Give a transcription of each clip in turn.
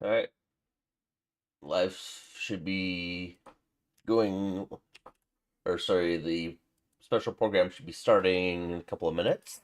Alright, life should be going, or sorry, the special program should be starting in a couple of minutes.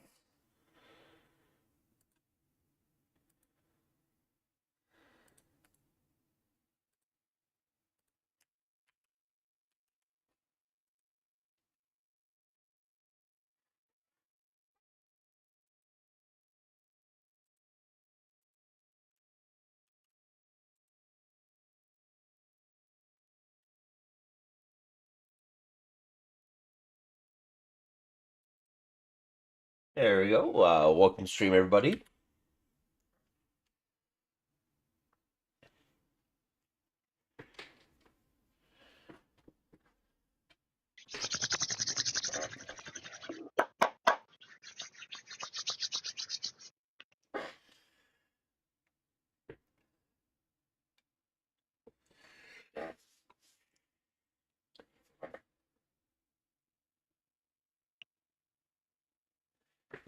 There we go. Welcome to stream, everybody.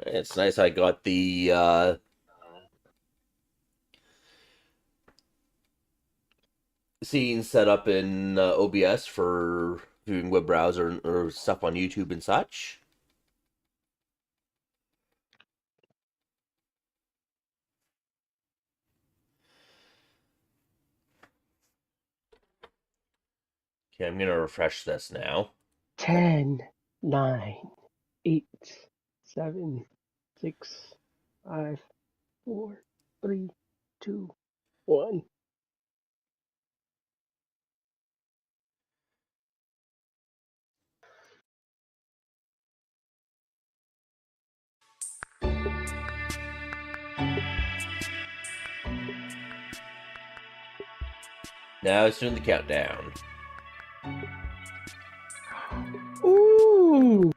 It's nice I got the scene set up in OBS for viewing web browser or stuff on YouTube and such. Okay, I'm gonna refresh this now. 10, 9, 8, 7, 6, 5, 4, 3, 2, 1. Now it's doing the countdown. Ooh!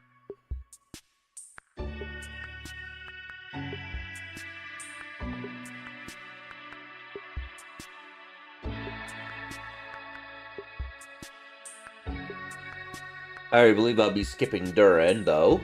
I believe I'll be skipping Duran, though.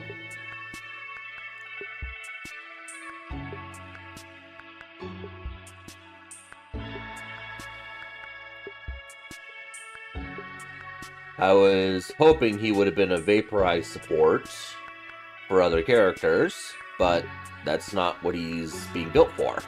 I was hoping he would have been a vaporized support for other characters, but that's not what he's being built for.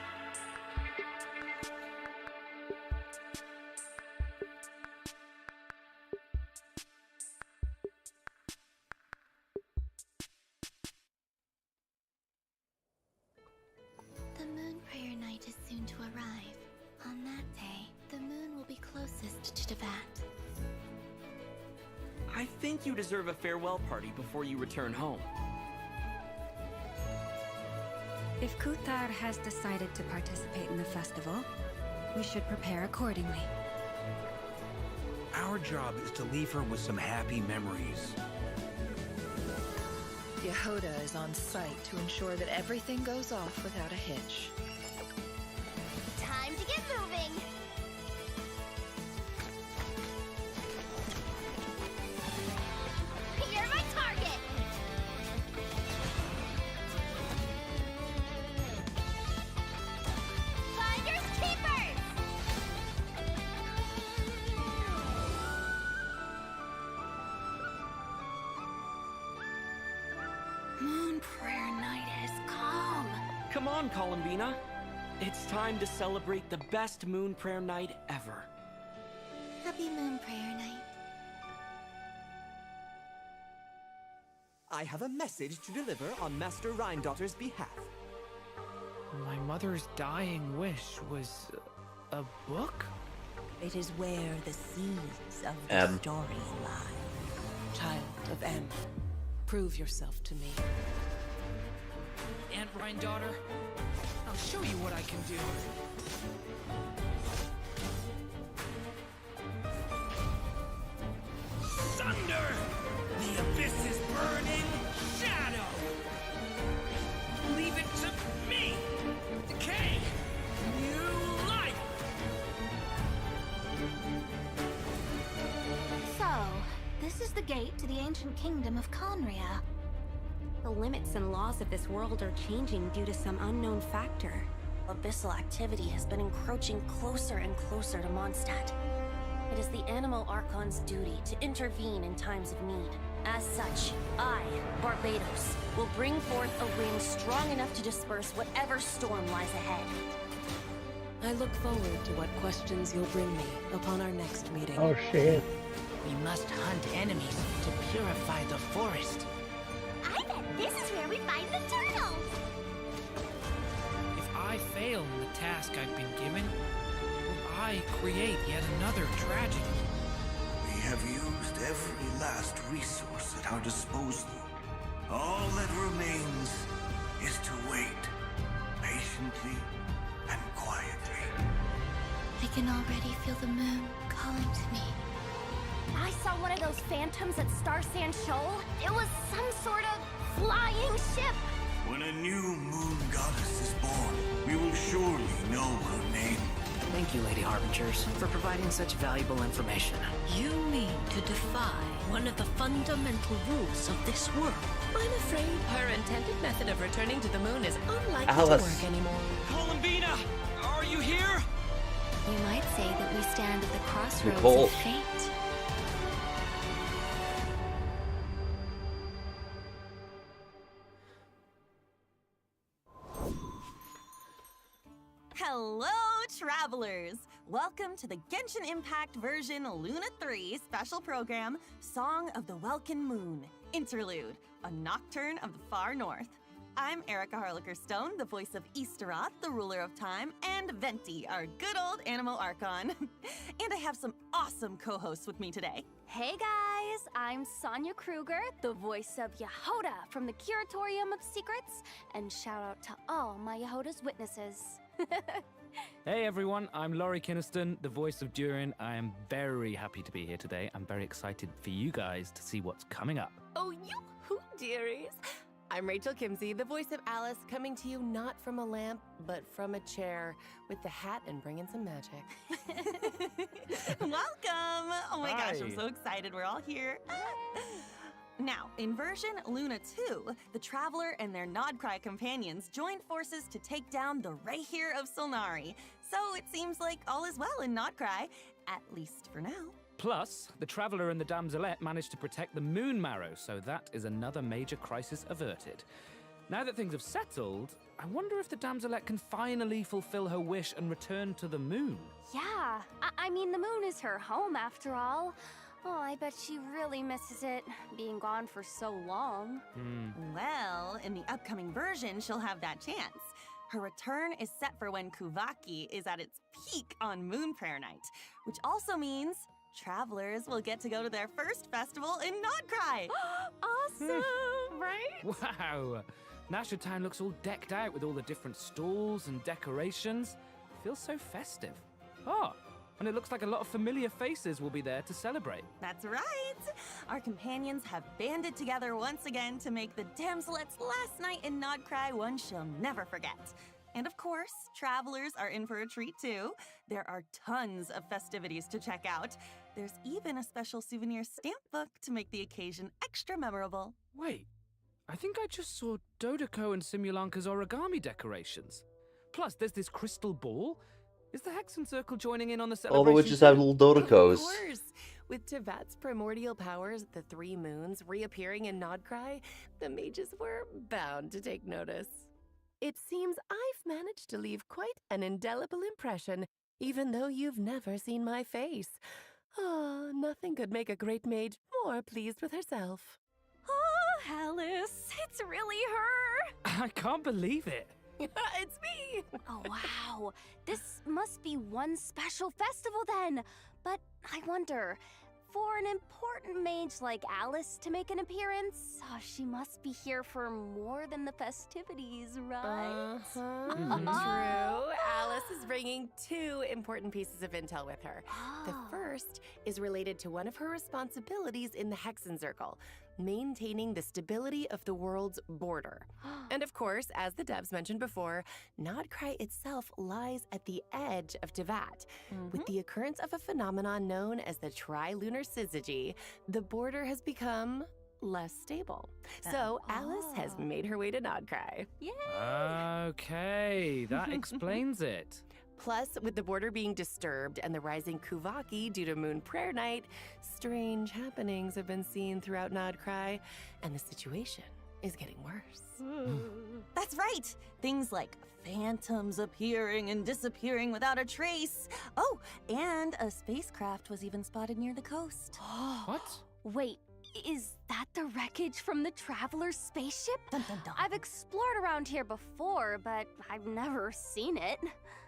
The moon prayer night is soon to arrive. On that day, the moon will be closest to Tibet. I think you deserve a farewell party before you return home. If Kuthar has decided to participate in the festival, we should prepare accordingly. Our job is to leave her with some happy memories. Yehoda is on site to ensure that everything goes off without a hitch. Time to get moving! You're my target! Finders keepers! Moon prayer night has come. Come on, Columbina. It's time to celebrate the best moon prayer night ever. Happy moon prayer night. I have a message to deliver on Master Rhindaughter's behalf. My mother's dying wish was a book? It is where the seeds of the M. story lie. Child of M, prove yourself to me. Aunt Rhindaughter, I'll show you what I can do. Thunder! The abyss is burning! Shadow! Leave it to me! Decay! New life! So, this is the gate to the ancient kingdom of Conria. The limits and laws of this world are changing due to some unknown factor. abyssal activity has been encroaching closer and closer to Mondstadt. It is the Animo Archon's duty to intervene in times of need. As such, I, Barbados, will bring forth a wind strong enough to disperse whatever storm lies ahead. I look forward to what questions you'll bring me upon our next meeting. Oh shit. We must hunt enemies to purify the forest. I bet this is where we find the turtles! If I fail in the task I've been given, will I create yet another tragedy? We have used every last resource at our disposal. All that remains is to wait, patiently and quietly. I can already feel the moon calling to me. I saw one of those phantoms at Star Sand Shoal. It was some sort of flying ship. When a new moon goddess is born, we will surely know her name. Thank you, Lady Harbingers, for providing such valuable information. You mean to defy one of the fundamental rules of this world? I'm afraid her intended method of returning to the moon is unlikely to work anymore. Columbina, are you here? You might say that we stand at the crossroads Nicole. of fate. Hello, travelers! Welcome to the Genshin Impact version Luna 3 special program, Song of the Welkin Moon, Interlude, a Nocturne of the Far North. I'm Erica Harlicker-Stone, the voice of Easteroth, the ruler of time, and Venti, our good old Animo Archon. And I have some awesome co-hosts with me today. Hey guys, I'm Sonia Kruger, the voice of Yehoda from the Curatorium of Secrets, and shout out to all my Yehoda's witnesses. Hey everyone, I'm Laurie Kinniston, the voice of Durin. I am very happy to be here today. I'm very excited for you guys to see what's coming up. Oh, yoo-hoo, dearies! I'm Rachel Kimsey, the voice of Alice, coming to you not from a lamp, but from a chair, with the hat and bringing some magic. Welcome! Oh my gosh, I'm Hi. so excited we're all here. Now, in version Luna 2, the Traveler and their Nodcry companions joined forces to take down the Rahir of Solnari. So it seems like all is well in Nodcry, at least for now. Plus, the Traveler and the Damselette managed to protect the Moon Marrow, so that is another major crisis averted. Now that things have settled, I wonder if the Damselette can finally fulfill her wish and return to the moon. Yeah, I mean, the moon is her home after all. Oh, I bet she really misses it, being gone for so long. Well, in the upcoming version, she'll have that chance. Her return is set for when Kuvaki is at its peak on Moon Prayer Night, which also means travelers will get to go to their first festival in Nodcry. Awesome, right? Wow! Nasher Town looks all decked out with all the different stalls and decorations. It feels so festive. Oh, and it looks like a lot of familiar faces will be there to celebrate. That's right. Our companions have banded together once again to make the Damselette's last night in Nodcry one she'll never forget. And of course, travelers are in for a treat too. There are tons of festivities to check out. There's even a special souvenir stamp book to make the occasion extra memorable. Wait, I think I just saw Dodoko and Simulanka's origami decorations. Plus, there's this crystal ball. Is the Hexen Circle joining in on the celebration? All the witches have little Dodokos. Of course! With Tevat's primordial powers, the three moons, reappearing in Nodcry, the mages were bound to take notice. It seems I've managed to leave quite an indelible impression, even though you've never seen my face. Ah, nothing could make a great mage more pleased with herself. Oh, Alice, it's really her. I can't believe it. It's me! Oh, wow. This must be one special festival then. But I wonder, for an important mage like Alice to make an appearance, she must be here for more than the festivities, right? True. Alice is bringing two important pieces of intel with her. The first is related to one of her responsibilities in the Hexen Circle, maintaining the stability of the world's border. And of course, as the devs mentioned before, Nodcry itself lies at the edge of Tevat. With the occurrence of a phenomenon known as the trilunar syzygy, the border has become less stable. So Alice has made her way to Nodcry. Okay, that explains it. Plus, with the border being disturbed and the rising Kuvaki due to Moon Prayer Night, strange happenings have been seen throughout Nodcry, and the situation is getting worse. That's right! Things like phantoms appearing and disappearing without a trace. Oh, and a spacecraft was even spotted near the coast. What? Wait, is that the wreckage from the Traveler's spaceship? Dun, dun, dun. I've explored around here before, but I've never seen it.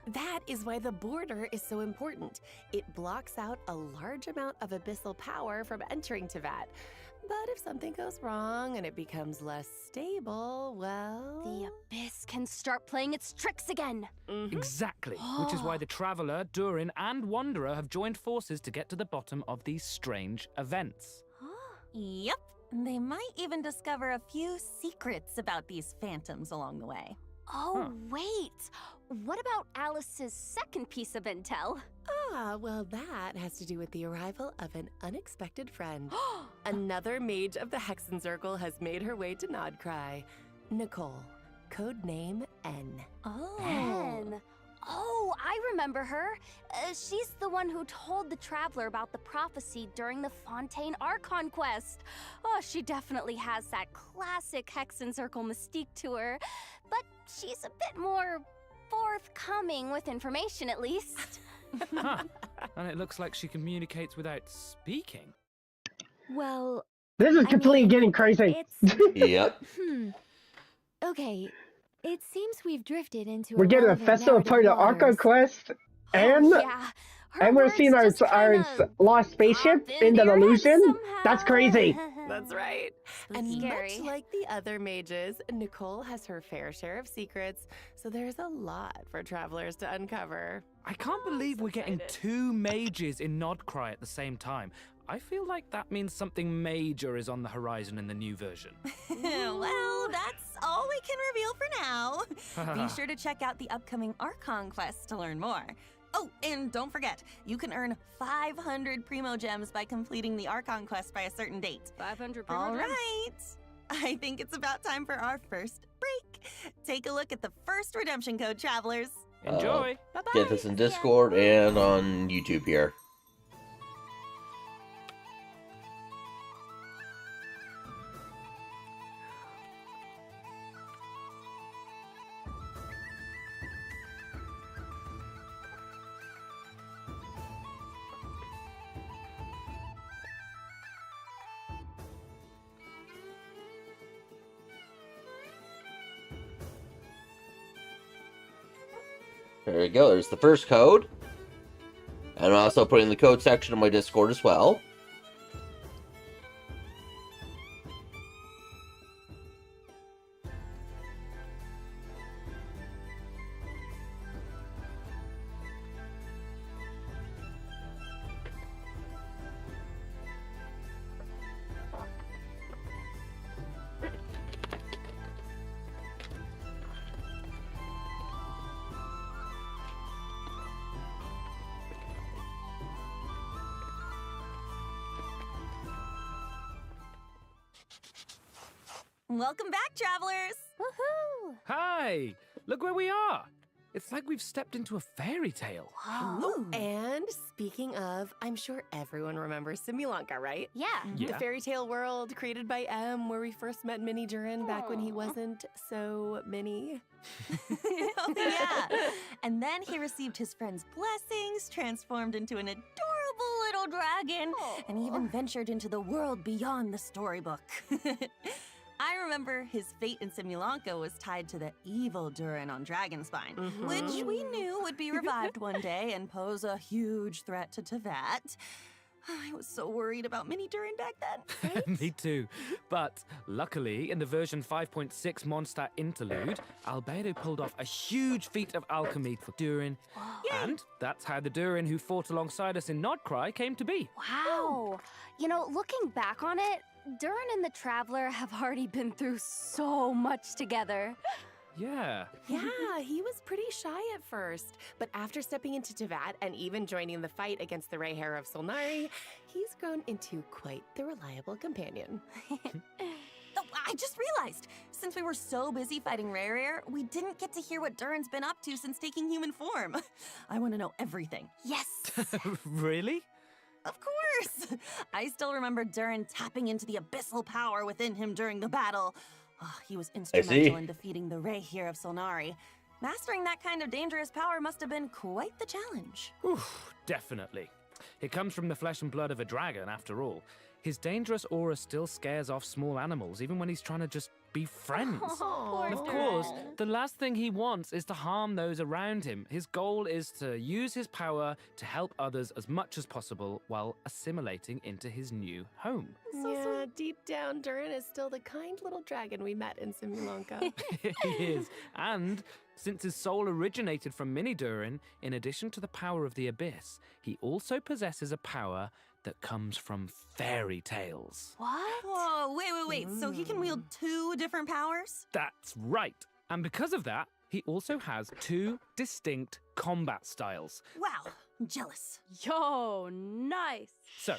That is why the border is so important. It blocks out a large amount of abyssal power from entering Tevat. But if something goes wrong and it becomes less stable, well... The Abyss can start playing its tricks again. Exactly, which is why the Traveler, Durin, and Wanderer have joined forces to get to the bottom of these strange events. Yep. They might even discover a few secrets about these phantoms along the way. Oh, wait. What about Alice's second piece of intel? Ah, well, that has to do with the arrival of an unexpected friend. Another mage of the Hexen Circle has made her way to Nodcry. Nicole, codename N. N. Oh, I remember her. She's the one who told the Traveler about the prophecy during the Fontaine Archon quest. Oh, she definitely has that classic Hexen Circle mystique to her. But she's a bit more forthcoming with information, at least. And it looks like she communicates without speaking. Well, This is completely getting crazy. Yep. Okay, it seems we've drifted into We're getting a irrelevant festival part of narrative Arco waters. Quest, and we're seeing our lost spaceship in the illusion. That's crazy. That's right. And Scary. much like the other mages, Nicole has her fair share of secrets, so there's a lot for travelers to uncover. I can't believe we're getting two mages in Nodcry at the same time. I feel like that means something major is on the horizon in the new version. Well, that's all we can reveal for now. Be sure to check out the upcoming Archon quest to learn more. Oh, and don't forget, you can earn 500 Primo Gems by completing the Archon quest by a certain date. 500 Primo All Gems? right. I think it's about time for our first break. Take a look at the first redemption code, travelers. Enjoy. Bye-bye. Get this in Discord and on YouTube here. There we go. There's the first code. And I'm also putting the code section in my Discord as well. Welcome back, travelers. Woohoo! Hi! Look where we are! It's like we've stepped into a fairy tale. Ooh. And speaking of, I'm sure everyone remembers Simulanka, right? Yeah. The fairy tale world created by M, where we first met Mini Durin back when he wasn't so mini. Oh, yeah. And then he received his friend's blessings, transformed into an adorable little dragon, and even ventured into the world beyond the storybook. I remember his fate in Simulanka was tied to the evil Durin on Dragonspine, which we knew would be revived one day and pose a huge threat to Tevat. I was so worried about Mini Durin back then. Right? Me too. But luckily, in the version 5.6 Mondstadt interlude, Albedo pulled off a huge feat of alchemy for Durin. And that's how the Durin who fought alongside us in Nodcry came to be. Wow. You know, looking back on it, Durin and the Traveler have already been through so much together. Yeah. Yeah, he was pretty shy at first, but after stepping into Tevat and even joining the fight against the Ray Hair of Solnari, he's grown into quite the reliable companion. Oh, I just realized, since we were so busy fighting Rare, we didn't get to hear what Durin's been up to since taking human form. I want to know everything. Yes! Really? Of course! I still remember Durin tapping into the abyssal power within him during the battle. Oh, he was instrumental in defeating the Ray here of Solnari. Mastering that kind of dangerous power must have been quite the challenge. Oof, definitely. It comes from the flesh and blood of a dragon, after all. His dangerous aura still scares off small animals, even when he's trying to just be friends. Oh, And of course, the last thing he wants is to harm those around him. His goal is to use his power to help others as much as possible while assimilating into his new home. Yeah, deep down, Durin is still the kind little dragon we met in Simulanka. He is. And since his soul originated from Mini Durin, in addition to the power of the Abyss, he also possesses a power that comes from fairy tales. What? Whoa, wait. So he can wield 2 different powers? That's right. And because of that, he also has 2 distinct combat styles. Wow, I'm jealous. Yo, nice! So,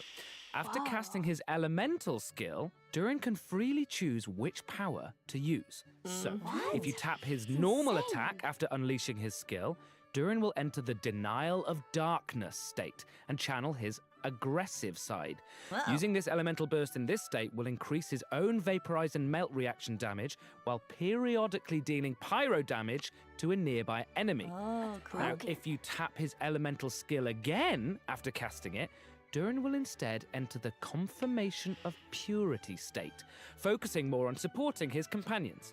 after casting his elemental skill, Durin can freely choose which power to use. So, if you tap his normal attack after unleashing his skill, Durin will enter the Denial of Darkness state and channel his aggressive side. Whoa. Using this elemental burst in this state will increase his own vaporize and melt reaction damage while periodically dealing pyro damage to a nearby enemy. Oh, cool. Now, if you tap his elemental skill again after casting it, Durin will instead enter the Confirmation of Purity state, focusing more on supporting his companions.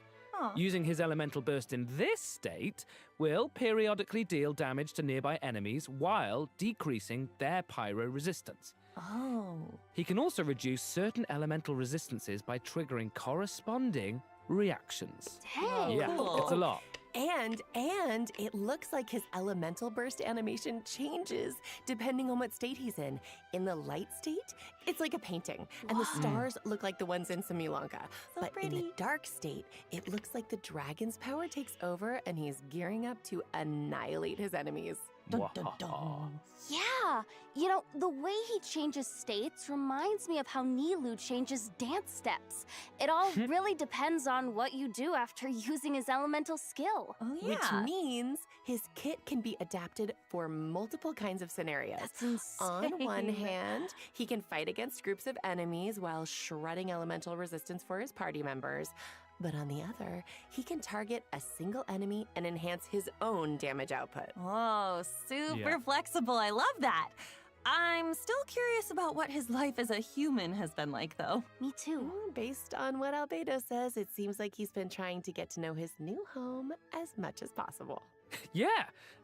Using his elemental burst in this state will periodically deal damage to nearby enemies while decreasing their pyro resistance. Oh. He can also reduce certain elemental resistances by triggering corresponding reactions. Dang, Yeah, cool. it's a lot. And it looks like his elemental burst animation changes depending on what state he's in. In the light state, it's like a painting, and the stars look like the ones in Simulanka. But in the dark state, it looks like the dragon's power takes over and he's gearing up to annihilate his enemies. Dun, dun, dun. Yeah, you know, the way he changes states reminds me of how Nilou changes dance steps. It all really depends on what you do after using his elemental skill. Oh, yeah. Which means his kit can be adapted for multiple kinds of scenarios. That's insane. On one hand, he can fight against groups of enemies while shredding elemental resistance for his party members. But on the other, he can target a single enemy and enhance his own damage output. Whoa, super flexible. I love that. I'm still curious about what his life as a human has been like, though. Me too. Based on what Albedo says, it seems like he's been trying to get to know his new home as much as possible. Yeah,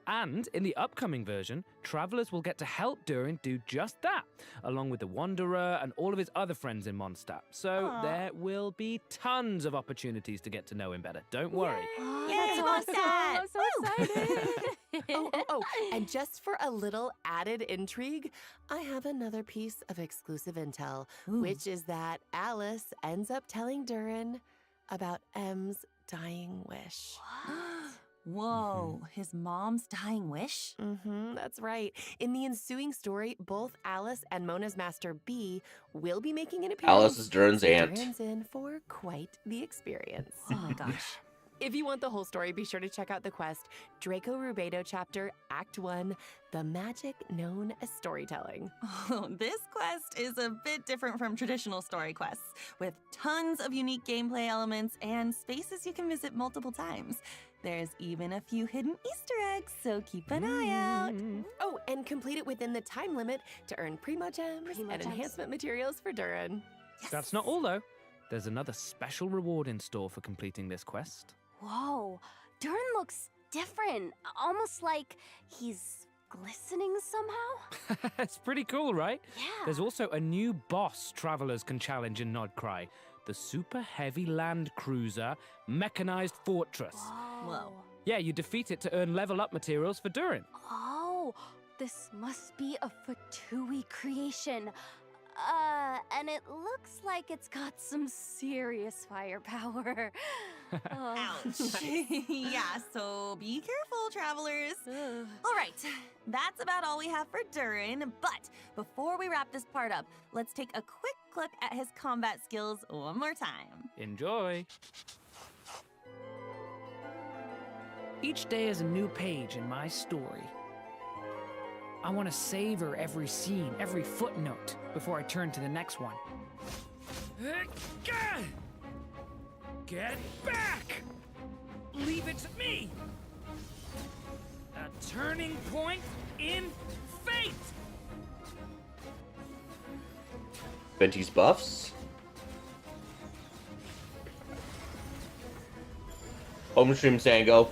and in the upcoming version, travelers will get to help Durin do just that, along with the Wanderer and all of his other friends in Mondstadt. So there will be tons of opportunities to get to know him better. Don't worry. Yay, that's awesome. I'm so excited. And just for a little added intrigue, I have another piece of exclusive intel, which is that Alice ends up telling Durin about M's dying wish. Whoa, his mom's dying wish? That's right. In the ensuing story, both Alice and Mona's master B will be making an appearance. Alice is Durin's aunt. Durin's in for quite the experience. Oh, gosh. If you want the whole story, be sure to check out the quest, Draco Rubedo Chapter, Act 1, The Magic Known as Storytelling. Oh, this quest is a bit different from traditional story quests, with tons of unique gameplay elements and spaces you can visit multiple times. There's even a few hidden Easter eggs, so keep an eye out. Oh, and complete it within the time limit to earn Primo Gems and enhancement materials for Durin. That's not all, though. There's another special reward in store for completing this quest. Whoa, Durin looks different. Almost like he's glistening somehow. It's pretty cool, right? Yeah. There's also a new boss travelers can challenge in Nodcry, the Super Heavy Land Cruiser Mechanized Fortress. Whoa. Yeah, you defeat it to earn level up materials for Durin. Oh, this must be a Fatui creation. And it looks like it's got some serious firepower. Ouch. Yeah, so be careful, travelers. All right, that's about all we have for Durin, but before we wrap this part up, let's take a quick look at his combat skills one more time. Enjoy. Each day is a new page in my story. I want to savor every scene, every footnote, before I turn to the next one. Get back! Leave it to me! A turning point in fate! Venti's buffs. Home stream Sango.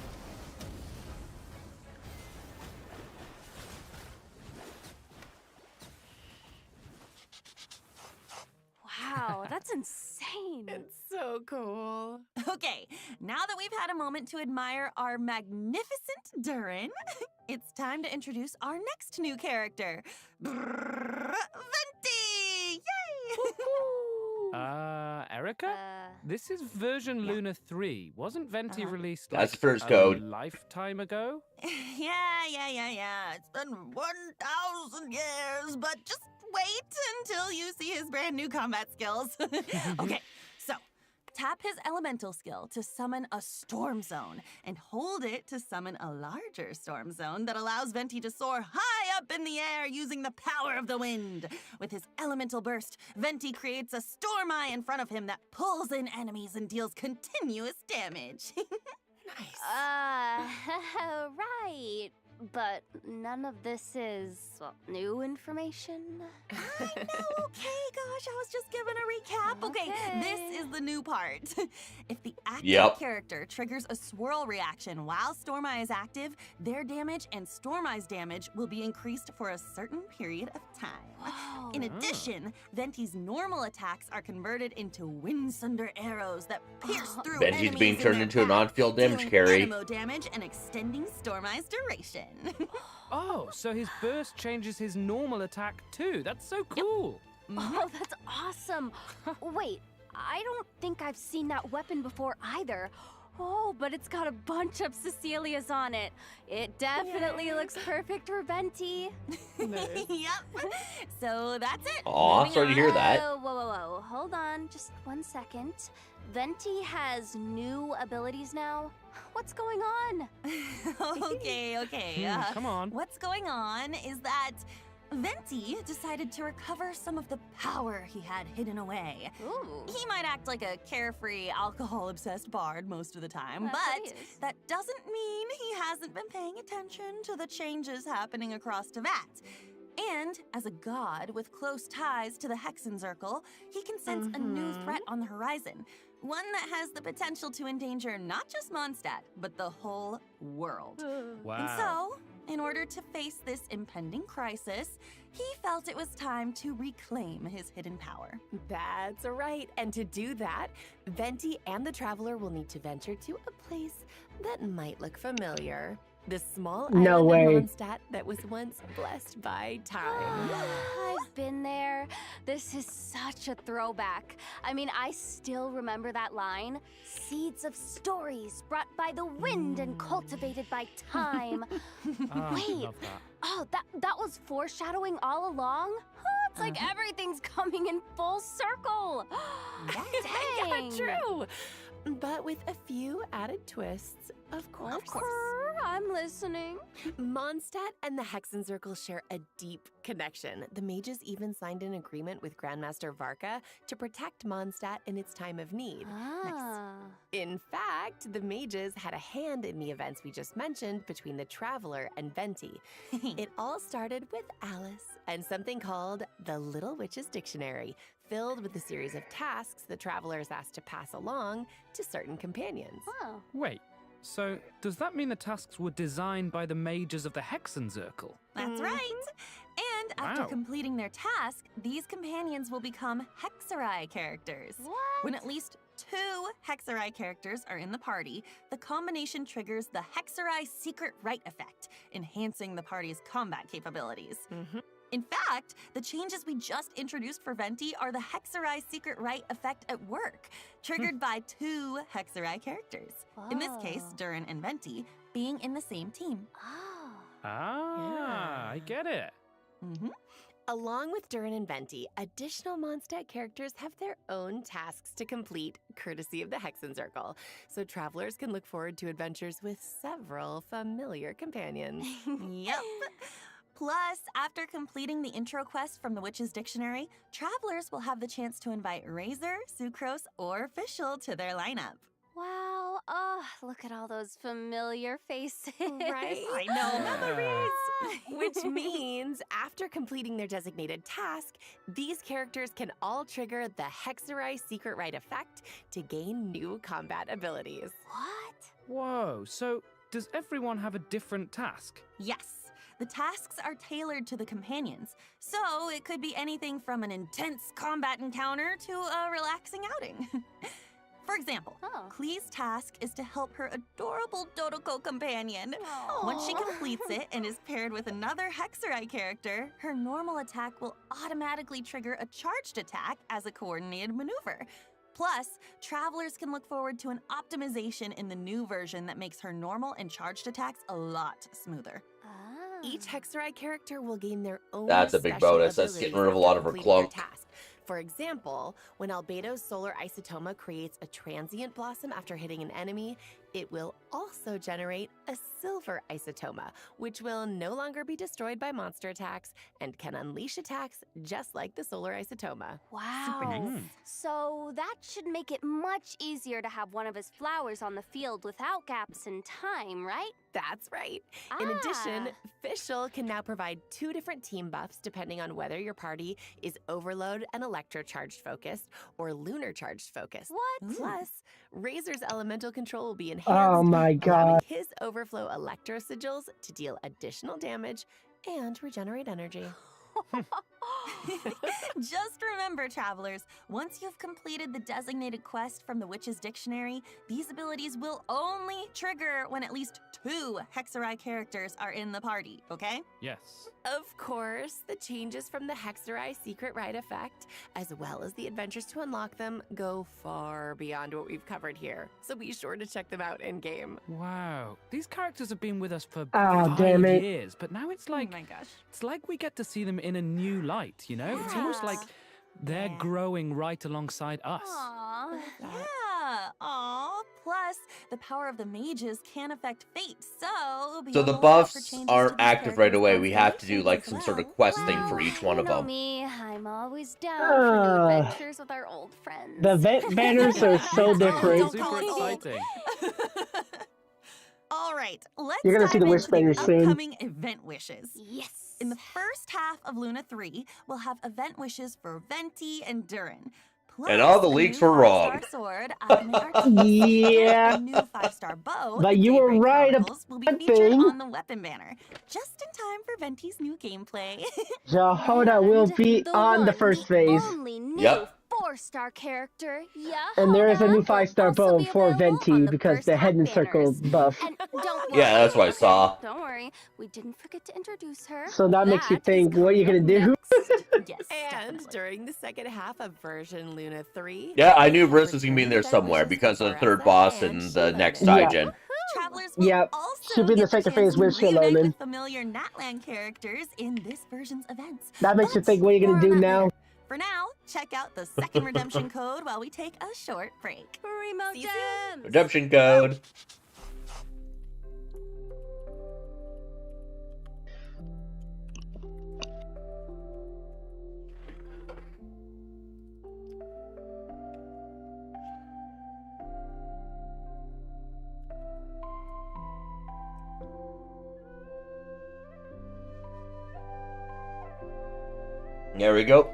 Wow, that's insane. It's so cool. Okay, now that we've had a moment to admire our magnificent Durin, it's time to introduce our next new character, Venti! Yay! Erica? This is version Luna 3. Wasn't Venti released That's like first a code. lifetime ago? Yeah. It's been 1,000 years, but just wait until you see his brand new combat skills. Okay, so tap his elemental skill to summon a storm zone and hold it to summon a larger storm zone that allows Venti to soar high up in the air using the power of the wind. With his elemental burst, Venti creates a storm eye in front of him that pulls in enemies and deals continuous damage. Right. But none of this is new information. I know, okay, gosh, I was just giving a recap. Okay, this is the new part. If the active character triggers a swirl reaction while Storm Eye is active, their damage and Storm Eye's damage will be increased for a certain period of time. Whoa. In addition, Venti's normal attacks are converted into Windsunder arrows that pierce through Venti's enemies being turned in into their an path, on-field damage dealing carry. anemo damage and extending Storm Eye's duration. Oh, so his burst changes his normal attack too. That's so cool. Oh, that's awesome. Wait, I don't think I've seen that weapon before either. Oh, but it's got a bunch of Cecilias on it. It definitely looks perfect for Venti. Yep. So that's it. Aw, sorry to hear that. Whoa. Hold on, just 1 second. Venti has new abilities now. What's going on? Okay. Come on. What's going on is that Venti decided to recover some of the power he had hidden away. Ooh. He might act like a carefree, alcohol-obsessed bard most of the time, That's what but he is. that doesn't mean he hasn't been paying attention to the changes happening across Tevat. And as a god with close ties to the Hexenzirkel, he can sense a new threat on the horizon. One that has the potential to endanger not just Mondstadt, but the whole world. Wow. And so, in order to face this impending crisis, he felt it was time to reclaim his hidden power. That's right. And to do that, Venti and the Traveler will need to venture to a place that might look familiar. The small No island way. in Mondstadt that was once blessed by time. I've been there. This is such a throwback. I mean, I still remember that line. Seeds of stories brought by the wind and cultivated by time. Wait. Love that. Oh, that was foreshadowing all along? Oh, it's like everything's coming in full circle. Yeah, Dang. true. But with a few added twists, of course. I'm listening. Mondstadt and the Hexenzirkel share a deep connection. The mages even signed an agreement with Grandmaster Varka to protect Mondstadt in its time of need. In fact, the mages had a hand in the events we just mentioned between the Traveler and Venti. It all started with Alice and something called the Little Witch's Dictionary, filled with a series of tasks the Traveler is asked to pass along to certain companions. Oh. Wait, so does that mean the tasks were designed by the mages of the Hexenzirkel? That's right. And after Wow. completing their task, these companions will become Hexerai characters. What? When at least 2 Hexerai characters are in the party, the combination triggers the Hexerai Secret Right effect, enhancing the party's combat capabilities. In fact, the changes we just introduced for Venti are the Hexerai Secret Rite effect at work, triggered by 2 Hexerai characters. In this case, Durin and Venti being in the same team. I get it. Along with Durin and Venti, additional Mondstadt characters have their own tasks to complete, courtesy of the Hexen Circle, so travelers can look forward to adventures with several familiar companions. Yep. Plus, after completing the intro quest from the Witch's Dictionary, travelers will have the chance to invite Razor, Sucrose, or Fischl to their lineup. Wow, oh, look at all those familiar faces. Right? I know, memories! Which means, after completing their designated task, these characters can all trigger the Hexerai Secret Rite effect to gain new combat abilities. What? Whoa, so does everyone have a different task? Yes. The tasks are tailored to the companions, so it could be anything from an intense combat encounter to a relaxing outing. For example, Klee's task is to help her adorable Dodoko companion. Once she completes it and is paired with another Hexerai character, her normal attack will automatically trigger a charged attack as a coordinated maneuver. Plus, travelers can look forward to an optimization in the new version that makes her normal and charged attacks a lot smoother. Each Hexerai character will gain their own That's a big special bonus. That's getting rid of a abilities lot of her after completing clunk. their task. For example, when Albedo's Solar Isotoma creates a transient blossom after hitting an enemy, it will also generate a Silver Isotoma, which will no longer be destroyed by monster attacks and can unleash attacks just like the Solar Isotoma. Wow. Super nice. So that should make it much easier to have one of his flowers on the field without gaps in time, right? That's right. In addition, Fischl can now provide 2 different team buffs depending on whether your party is Overload and Electro-charged focused or Lunar charged focused. What? Plus, Razor's elemental control will be enhanced, Oh my allowing god. his Overflow Electro Sigils to deal additional damage and regenerate energy. Just remember, travelers, once you've completed the designated quest from the Witch's Dictionary, these abilities will only trigger when at least 2 Hexerai characters are in the party, okay? Yes. Of course, the changes from the Hexerai Secret Rite effect, as well as the adventures to unlock them, go far beyond what we've covered here. So be sure to check them out in-game. Wow. These characters have been with us for Ah, 5 damn it. years, but now it's like, Oh my gosh. it's like we get to see them in a new light, you know? It's almost like they're growing right alongside us. Aww. Yeah. Aw. Plus, the power of the mages can affect fate, so be So the on lookout for buffs changes to aren't these active right characters' away. We have to do like constellations some as sort of well. quest thing for each one You of know them. me, I'm always down for new adventures with our old friends. The vent banners are so different. Super exciting. All right, let's You're gonna see dive the wish into the banners soon. upcoming event wishes. Yes. In the first half of Luna 3, we'll have event wishes for Venti and Durin. And all the Plus, a leaks new were wrong. 5-star sword, Alchemy Arcane, Yeah. and a new 5-star bow, But the you were Daybreak right Chronicles, will be about featured thing. on the weapon banner, just in time for Venti's new gameplay. Jehoda will be the on the one, first the phase. only new Yep. 4-star character, And there is a new Yahoda, will 5-star also bow be for available Venti on the because first the half Hidden Circle banners. buff. And don't Yeah, that's what I okay, saw. Don't worry, we didn't forget to introduce her. So that makes you That is think, what are you gonna coming do? up next. Yes, And definitely. during the second half of version Luna 3, Yeah, I knew we'll have Briss was gonna be in there returned somewhere wishes because for of the third Arasa boss and and the Shiloh next Luna. Yeah. Gaijin. Travelers will Yep. also Should be in the get the second chance phase to with reunite Shiloh. with familiar Natland characters in this version's events. That makes you But think, what are you more gonna on do that now? later. For now, check out the second redemption code while we take a short break. Remote See you soon. gems. Redemption code. There we go.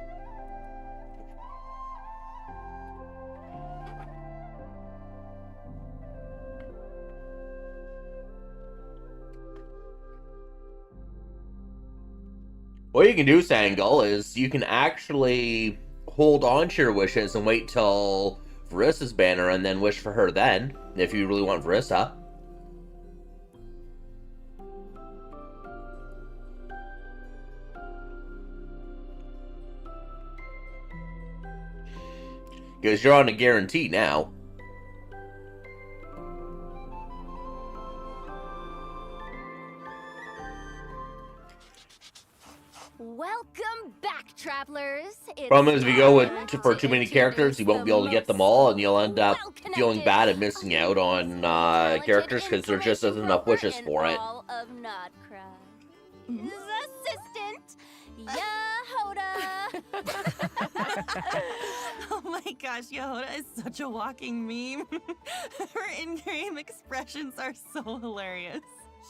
What you can do, Sangul, is you can actually hold on to your wishes and wait till Varissa's banner and then wish for her then, if you really want Varissa. Because you're on a guarantee now. Welcome back, travelers. Problem is, if you go for too many characters, you won't be able to get them all, and you'll end up feeling bad and missing out on characters because there just isn't enough wishes for it. All of Notcraft. Assistant, Yehoda. Oh my gosh, Yehoda is such a walking meme. Her in-game expressions are so hilarious.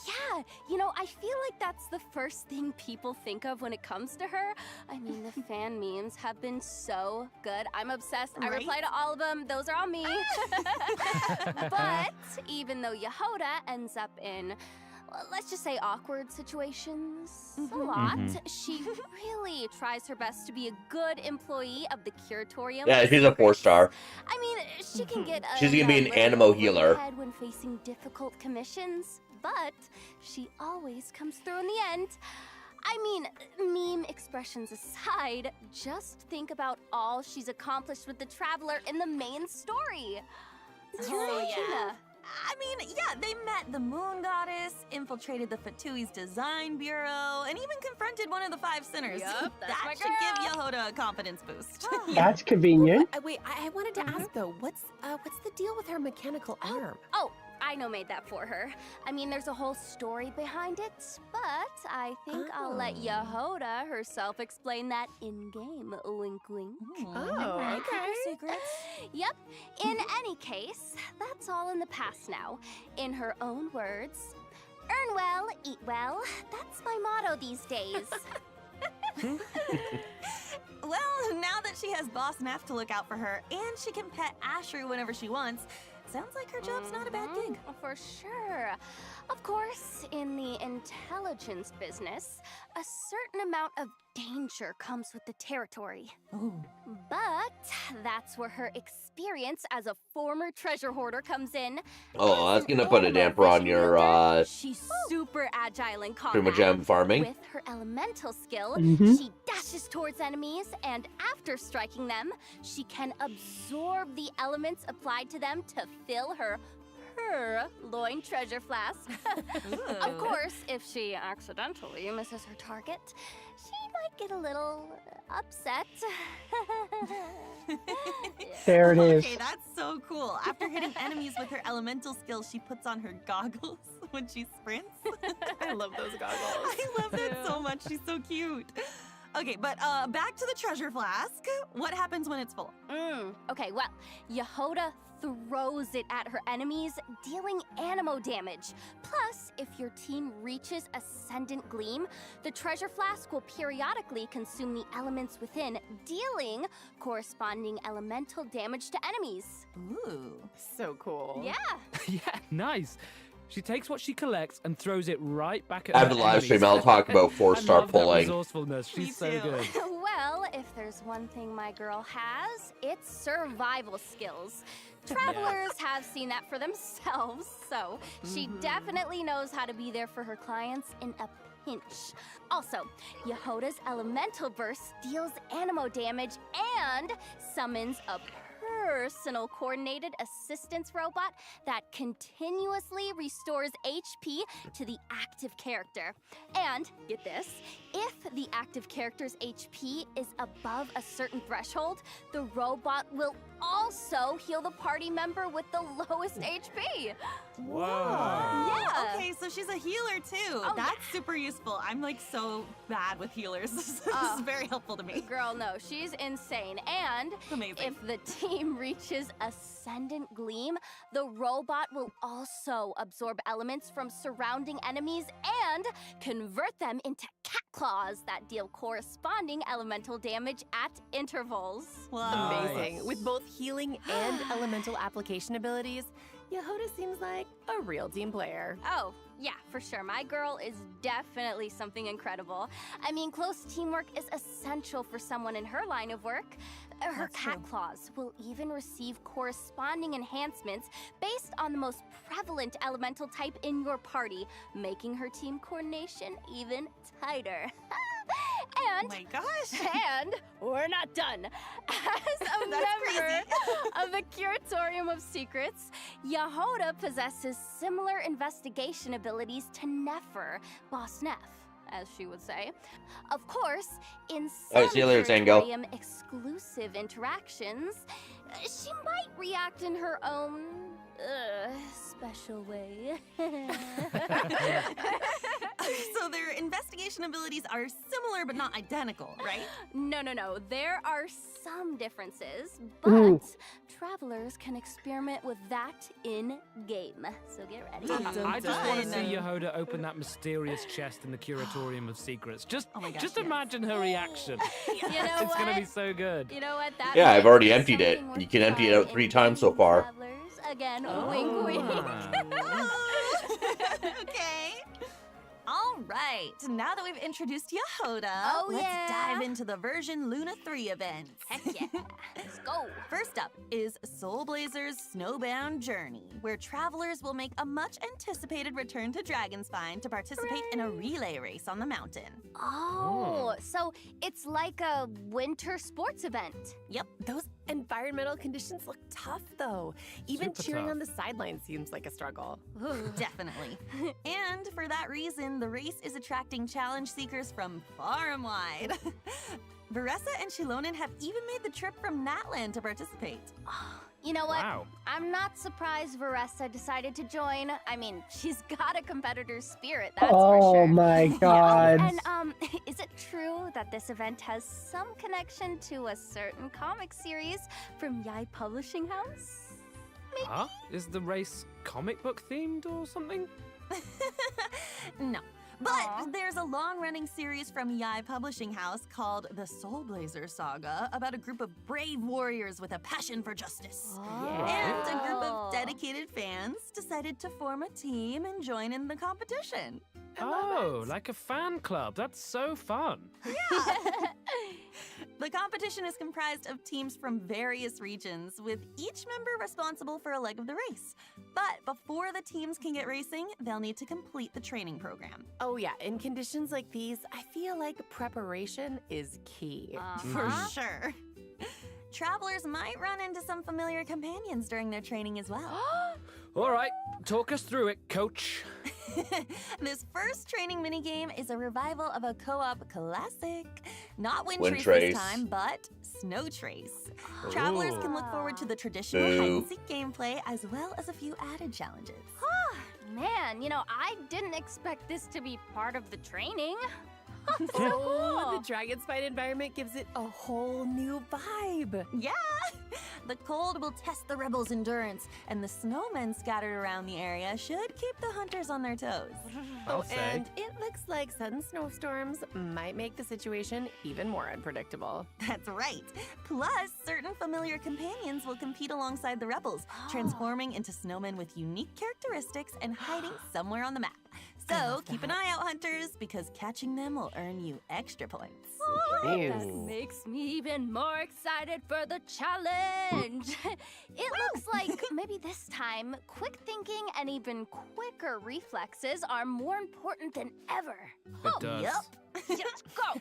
Yeah, you know, I feel like that's the first thing people think of when it comes to her. I mean, the fan memes have been so good. I'm obsessed. I reply to all of them. Those are all me. But even though Yehoda ends up in, well, let's just say awkward situations a lot, she really tries her best to be a good employee of the Curatorium. Yeah, she's a 4-star. I mean, she can get She's gonna be an animo healer. When facing difficult commissions, but she always comes through in the end. I mean, meme expressions aside, just think about all she's accomplished with the Traveler in the main story. Yeah. I mean, yeah, they met the Moon Goddess, infiltrated the Fatui's design bureau, and even confronted one of the 5 sinners. Yup, that's that my should give Yehoda a confidence boost. That's convenient. Wait, I wanted to ask though, what's the deal with her mechanical arm? Oh, I know made that for her. I mean, there's a whole story behind it, but I think I'll let Yehoda herself explain that in-game. Wink, wink. Oh, okay. Secrets. Yep. In any case, that's all in the past now. In her own words, earn well, eat well. That's my motto these days. Well, now that she has Boss Neff to look out for her, and she can pet Ashru whenever she wants, sounds like her job's not a bad gig. For sure. Of course, in the intelligence business, a certain amount of danger comes with the territory. But that's where her experience as a former treasure hoarder comes in. Oh, that's gonna put a damper on your She's super agile in combat. Prima Gem farming. With her elemental skill, Mhm. she dashes towards enemies, and after striking them, she can absorb the elements applied to them to fill her loin treasure flask. Of course, if she accidentally misses her target, she might get a little upset. There it is. Okay, that's so cool. After hitting enemies with her elemental skill, she puts on her goggles when she sprints. I love those goggles. I love that so much. She's so cute. Okay, but back to the treasure flask. What happens when it's full? Okay, well, Yehoda throws it at her enemies, dealing animo damage. Plus, if your team reaches Ascendant Gleam, the treasure flask will periodically consume the elements within, dealing corresponding elemental damage to enemies. Ooh. So cool. Yeah. Yeah, nice. She takes what she collects and throws it right back at After her the live stream, enemies. I'll talk about 4-star I love pulling. That resourcefulness. She's so good. Well, if there's one thing my girl has, it's survival skills. Travelers have seen that for themselves, so she definitely knows how to be there for her clients in a pinch. Also, Yehoda's elemental burst deals animo damage and summons a personal coordinated assistance robot that continuously restores HP to the active character. And, get this, if the active character's HP is above a certain threshold, the robot will also heal the party member with the lowest HP. Whoa. Yeah. Okay, so she's a healer too. Oh, That's super useful. I'm like so bad with healers. This is very helpful to me. Girl, no, she's insane. And if the team reaches Ascendant Gleam, the robot will also absorb elements from surrounding enemies and convert them into cat claws that deal corresponding elemental damage at intervals. Amazing. With both healing and elemental application abilities, Yehoda seems like a real team player. Oh, yeah, for sure. My girl is definitely something incredible. I mean, close teamwork is essential for someone in her line of work. Her cat claws will even receive corresponding enhancements based on the most prevalent elemental type in your party, making her team coordination even tighter. And, oh my gosh. And we're not done. As a member of the Curatorium of Secrets, Yehoda possesses similar investigation abilities to Nefer, Boss Neff, as she would say. Of course, in some see you later, Tango. Curatorium exclusive interactions, she might react in her own special way. So their investigation abilities are similar but not identical, right? No. There are some differences, but travelers can experiment with that in-game. So get ready. I just want to see Yehoda open that mysterious chest in the Curatorium of Secrets. Just imagine her reaction. You know It's what? gonna be so good. You know what? That Yeah, I've might already be emptied it. something You worth can empty it trying out 3 in times so game, far. travelers. Again, wink, wink. Okay. All right. Now that we've introduced Yehoda, let's dive into the version Luna 3 events. Heck yeah. Let's go. First up is Soul Blazer's Snowbound Journey, where travelers will make a much anticipated return to Dragonspine to participate in a relay race on the mountain. Oh, so it's like a winter sports event. Yep. Those environmental conditions look tough, though. Even Super cheering tough. on the sidelines seems like a struggle. Definitely. And for that reason, the race is attracting challenge seekers from far and wide. Varessa and Shilonen have even made the trip from Natland to participate. You know what? Wow. I'm not surprised Varessa decided to join. I mean, she's got a competitor's spirit, that's for Oh sure. my god. And is it true that this event has some connection to a certain comic series from Yai Publishing House? Huh? Is the race comic book themed or something? No. But there's a long-running series from Yai Publishing House called The Soul Blazer Saga about a group of brave warriors with a passion for justice. And a group of dedicated fans decided to form a team and join in the competition. Oh, like a fan club. That's so fun. Yeah. The competition is comprised of teams from various regions, with each member responsible for a leg of the race. But before the teams can get racing, they'll need to complete the training program. Oh yeah, in conditions like these, I feel like preparation is key. For sure. Travelers might run into some familiar companions during their training as well. All right, talk us through it, coach. This first training minigame is a revival of a co-op classic. Not Wind Wind Trace Trace. this time, but Snow Trace. Travelers can look forward to the traditional Boo. hide-and-seek gameplay as well as a few added challenges. Man, you know, I didn't expect this to be part of the training. Oh, the Dragonspine environment gives it a whole new vibe. Yeah! The cold will test the rebels' endurance, and the snowmen scattered around the area should keep the hunters on their toes. I'll say. And it looks like sudden snowstorms might make the situation even more unpredictable. That's right. Plus, certain familiar companions will compete alongside the rebels, transforming into snowmen with unique characteristics and hiding somewhere on the map. So keep an eye out, hunters, because catching them will earn you extra points. That makes me even more excited for the challenge. It looks like maybe this time, quick thinking and even quicker reflexes are more important than ever. It does. Let's go.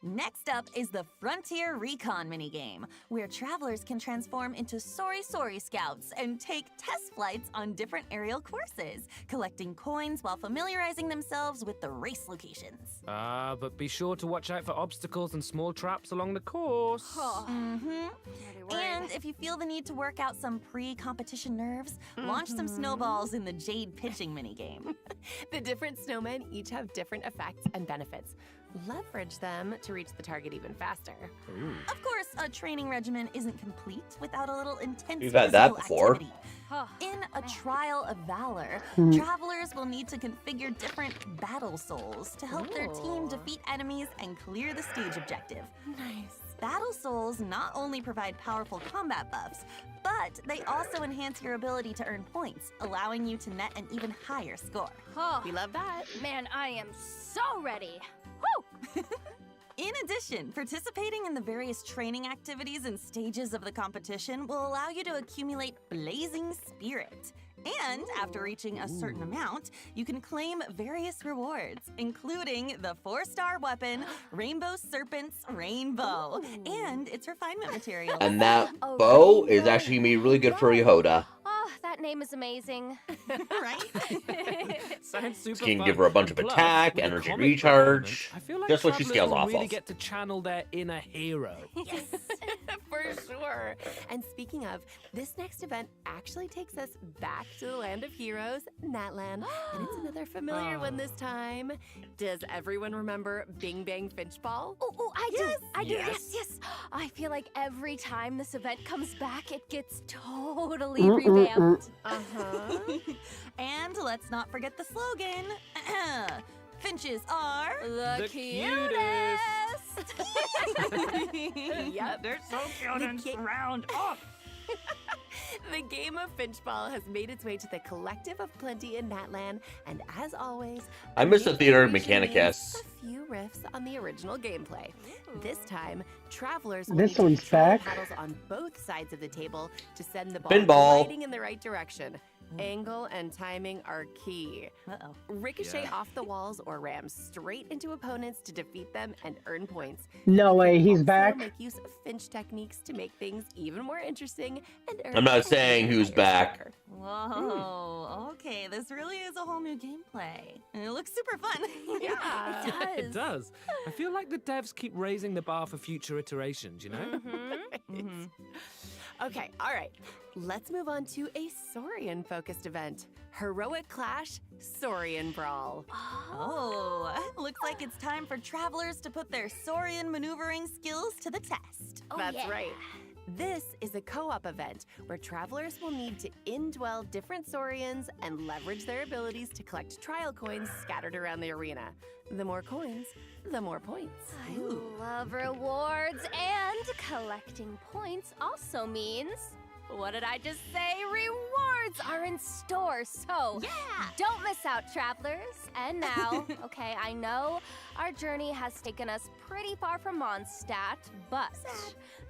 Next up is the Frontier Recon minigame, where travelers can transform into Sorry Scouts and take test flights on different aerial courses, collecting coins while familiarizing themselves with the race locations. But be sure to watch out for obstacles and small traps along the course. And if you feel the need to work out some pre-competition nerves, launch some snowballs in the Jade pitching minigame. The different snowmen each have different effects and benefits. Leverage them to reach the target even faster. Of course, a training regimen isn't complete without a little intense We've had that physical before. activity. In a trial of valor, travelers will need to configure different battle souls to help their team defeat enemies and clear the stage objective. Nice. Battle souls not only provide powerful combat buffs, but they also enhance your ability to earn points, allowing you to net an even higher score. We love that. Man, I am so ready. Woo! In addition, participating in the various training activities and stages of the competition will allow you to accumulate Blazing Spirit, And after reaching a certain amount, you can claim various rewards, including the 4-star weapon, Rainbow Serpent's Rainbow, and its refinement material. And that bow is actually going to be really good for Yehoda. Oh, that name is amazing. Right? Sounds super So you can fun. give her a bunch of Plus, attack, with the energy comic recharge. I feel like Just what she travelers scales will off really of. get to channel their inner hero. Yes, for sure. And speaking of, this next event actually takes us back to the land of heroes, Natland. And it's another familiar one this time. Does everyone remember Bing Bang Finch Ball? Oh, I do. Yes. I do. Yes. I feel like every time this event comes back, it gets totally revamped. And let's not forget the slogan. Finches are the cutest. Yep, they're so cute and round off. The game of Finchball has made its way to the Collective of Plenty in Natland, and as always, I miss the Theater of Mechanicus. Mechanicus. A few riffs on the original gameplay. This time, travelers will This need to one's control back. paddles on both sides of the table to send the ball Pinball. gliding in the right direction. Angle and timing are key. Ricochet off the walls or ram straight into opponents to defeat them and earn points. No way, he's Also back. make use of Finch techniques to make things even more interesting and earn I'm not points saying in a who's higher back. score. Whoa, okay, this really is a whole new gameplay. And it looks super fun. Yeah, It does. I feel like the devs keep raising the bar for future iterations, you know? Okay, all right. Let's move on to a Saurian-focused event. Heroic Clash Saurian Brawl. Oh, looks like it's time for travelers to put their Saurian maneuvering skills to the test. That's right. This is a co-op event where travelers will need to indwell different Saurians and leverage their abilities to collect trial coins scattered around the arena. The more coins, the more points. I love rewards, and collecting points also means, what did I just say? Rewards are in store, so don't miss out, travelers. And now, okay, I know our journey has taken us pretty far from Mondstadt, but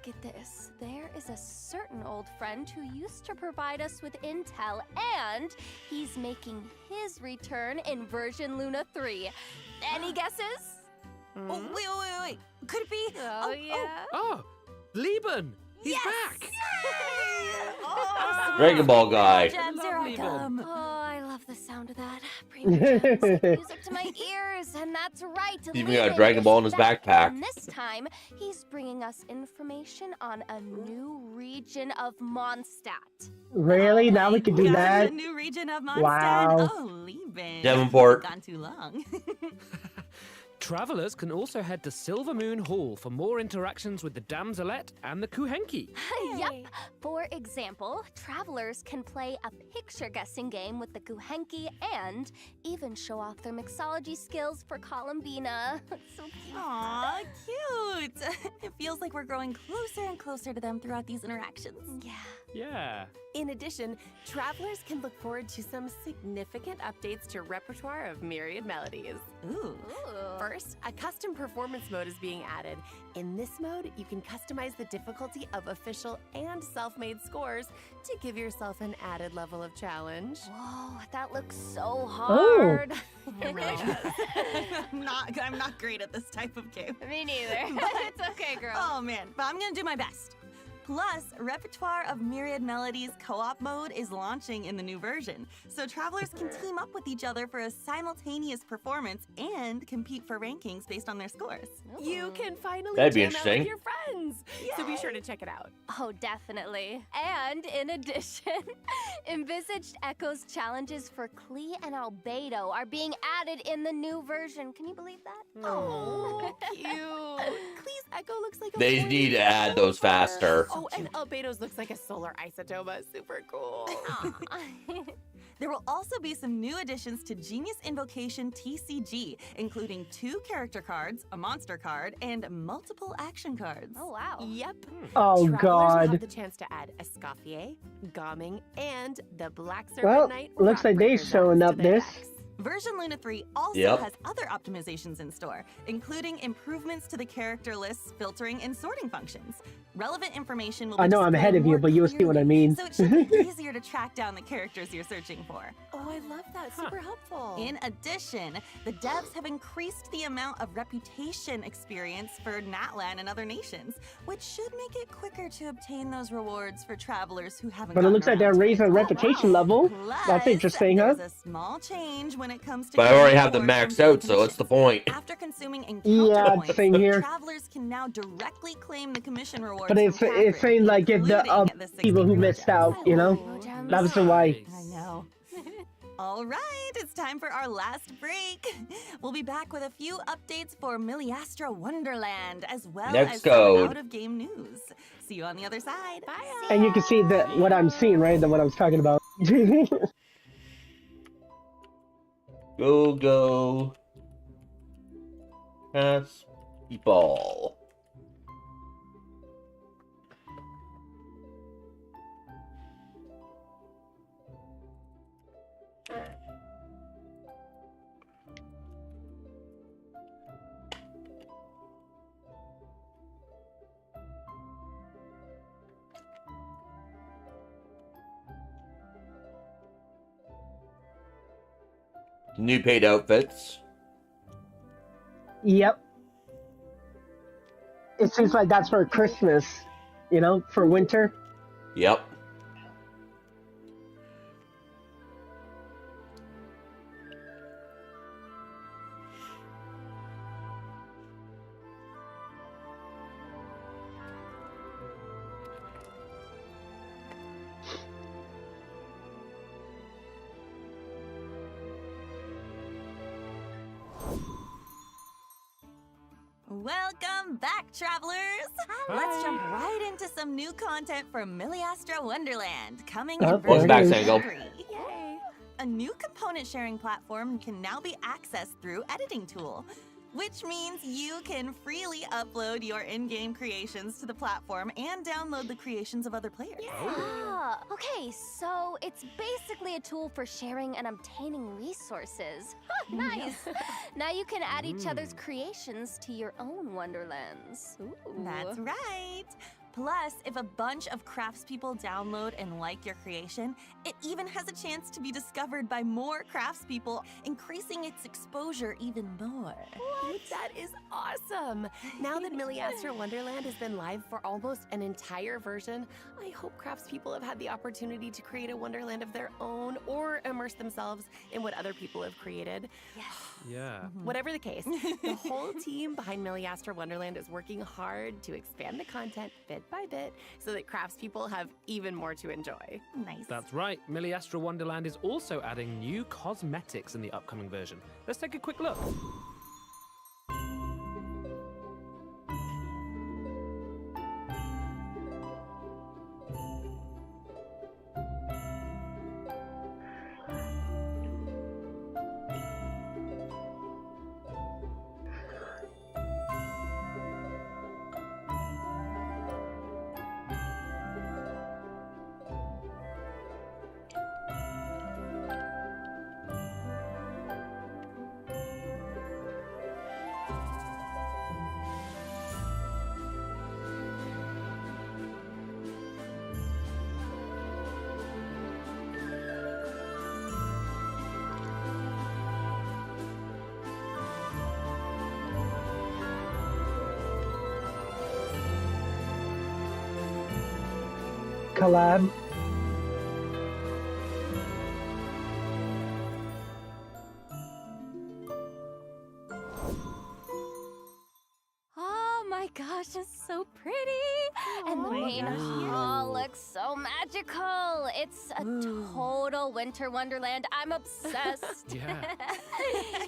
get this, there is a certain old friend who used to provide us with intel, and he's making his return in version Luna 3. Any guesses? Oh, wait. Could it be? Oh, yeah. Oh, Lieben! He's back! Dragon Ball guy. Gems, here I Lovely come. Oh, I love the sound of that. Bring gems, music to my ears, and that's right. He's even got a Lehman Dragon is Ball in his back, backpack. And this time, he's bringing us information on a new region of Mondstadt. Really? Now we can do Gosh, that? A new region of Mondstadt. Wow. Oh, Lieben. Devonport. Gone too long. Travelers can also head to Silver Moon Hall for more interactions with the Damselette and the Kuhenki. Yep. For example, travelers can play a picture guessing game with the Kuhenki and even show off their mixology skills for Columbina. So cute. Aw, cute. It feels like we're growing closer and closer to them throughout these interactions. Yeah. In addition, travelers can look forward to some significant updates to repertoire of myriad melodies. Ooh. First, a custom performance mode is being added. In this mode, you can customize the difficulty of official and self-made scores to give yourself an added level of challenge. Whoa, that looks so hard. It really does. I'm not great at this type of game. Me neither. It's okay, girl. Oh man, but I'm gonna do my best. Plus, Repertoire of Myriad Melodies co-op mode is launching in the new version, so travelers can team up with each other for a simultaneous performance and compete for rankings based on their scores. You can finally That'd be jam out with interesting. your friends. So be sure to check it out. Oh, definitely. And in addition, envisaged Echo's challenges for Klee and Albedo are being added in the new version. Can you believe that? Oh, cute. Klee's Echo looks like a They morning need to add star. those faster. Oh, and Albedo's looks like a solar isotoma. Super cool. There will also be some new additions to Genius Invocation TCG, including 2 character cards, a monster card, and multiple action cards. Oh, wow. Yep. Oh, Travelers will God. have the chance to add Escoffier, Gomming, and the Black Serpent Well, Knight. looks like they're Rockbreaker showing decks up to their this. decks. Version Luna 3 also Yep. has other optimizations in store, including improvements to the character lists, filtering, and sorting functions. Relevant information will be I know I'm ahead displayed of you, more but you'll see what I clearly, mean. so it should be easier to track down the characters you're searching for. Oh, I love that. Super helpful. In addition, the devs have increased the amount of reputation experience for Natlan and other nations, which should make it quicker to obtain those rewards for travelers who haven't But it gotten looks like they're around to raising it. reputation level. That's interesting, huh? There's a small change when it comes to But I already have them rewards maxed from out, so what's the point? After consuming encounter Yeah, points, same here. travelers can now directly claim the commission rewards. But it's saying like if the people who missed out, you know, that's the why. I know. All right, it's time for our last break. We'll be back with a few updates for Miliastra Wonderland, as well Next as some code. out-of-game news. See you on the other side. Bye. And you can see that what I'm seeing, right? What I was talking about. Go. Pass ball. New paid outfits. Yep. It seems like that's for Christmas, you know, for winter. Yep. Welcome back, travelers! Let's jump right into some new content for Miliastra Wonderland, coming in Welcome back, version Sango. 3. Yay! A new component sharing platform can now be accessed through Editing Tool, which means you can freely upload your in-game creations to the platform and download the creations of other players. Ah, okay, so it's basically a tool for sharing and obtaining resources. Huh, nice. Now you can add each other's creations to your own wonderlands. Ooh. That's right. Plus, if a bunch of craftspeople download and like your creation, it even has a chance to be discovered by more craftspeople, increasing its exposure even more. What? That is awesome! Now that Miliastra Wonderland has been live for almost an entire version, I hope craftspeople have had the opportunity to create a Wonderland of their own or immerse themselves in what other people have created. Yes. Yeah. Whatever the case, the whole team behind Miliastra Wonderland is working hard to expand the content bit by bit so that craftspeople have even more to enjoy. Nice. That's right. Miliastra Wonderland is also adding new cosmetics in the upcoming version. Let's take a quick look. Collab. Oh my gosh, it's so pretty. And the main hall looks so magical. It's a total winter wonderland. I'm obsessed.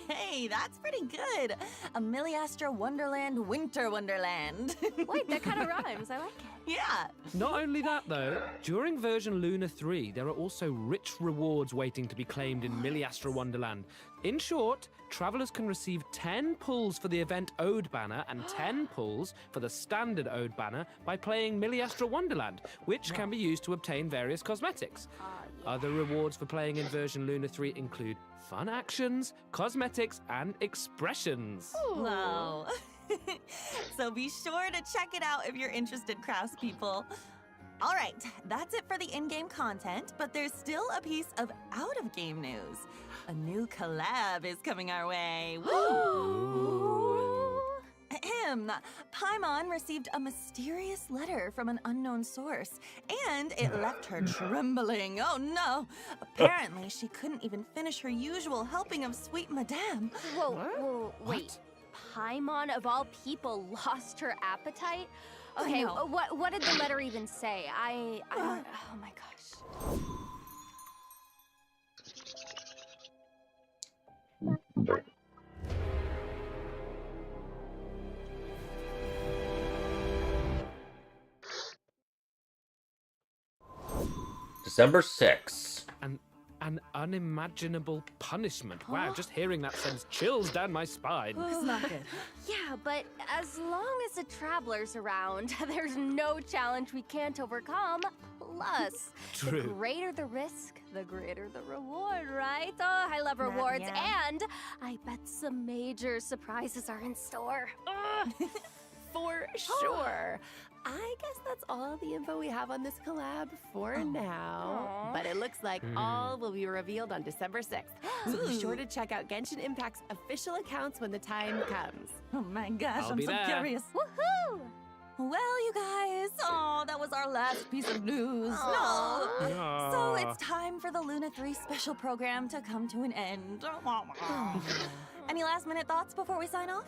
Hey, that's pretty good. A Miliastra Wonderland Winter Wonderland. Wait, that kind of rhymes. I like it. Yeah. Not only that, though, during version Luna 3, there are also rich rewards waiting to be claimed in Miliastra Wonderland. In short, travelers can receive 10 pulls for the event Ode banner and 10 pulls for the standard Ode banner by playing Miliastra Wonderland, which can be used to obtain various cosmetics. Other rewards for playing in version Luna 3 include fun actions, cosmetics, and expressions. Wow. So be sure to check it out if you're interested, craftspeople. All right, that's it for the in-game content, but there's still a piece of out-of-game news. A new collab is coming our way. Woo! Ahem. Paimon received a mysterious letter from an unknown source, and it left her trembling. Oh no! Apparently, she couldn't even finish her usual helping of sweet madame. Whoa, wait. Paimon, of all people, lost her appetite? Okay, what did the letter even say? I don't... Oh my gosh. December 6th. An unimaginable punishment. Wow, just hearing that sends chills down my spine. It's not good. Yeah, but as long as the Traveler's around, there's no challenge we can't overcome. Plus, the True. greater the risk, the greater the reward, right? Oh, I love rewards, and I bet some major surprises are in store. For sure. I guess that's all the info we have on this collab for now. But it looks like all will be revealed on December 6th. So be sure to check out Genshin Impact's official accounts when the time comes. Oh my gosh, I'll I'm be so there. curious. Woohoo! Well, you guys, that was our last piece of news. No. So it's time for the Luna 3 special program to come to an end. Any last minute thoughts before we sign off?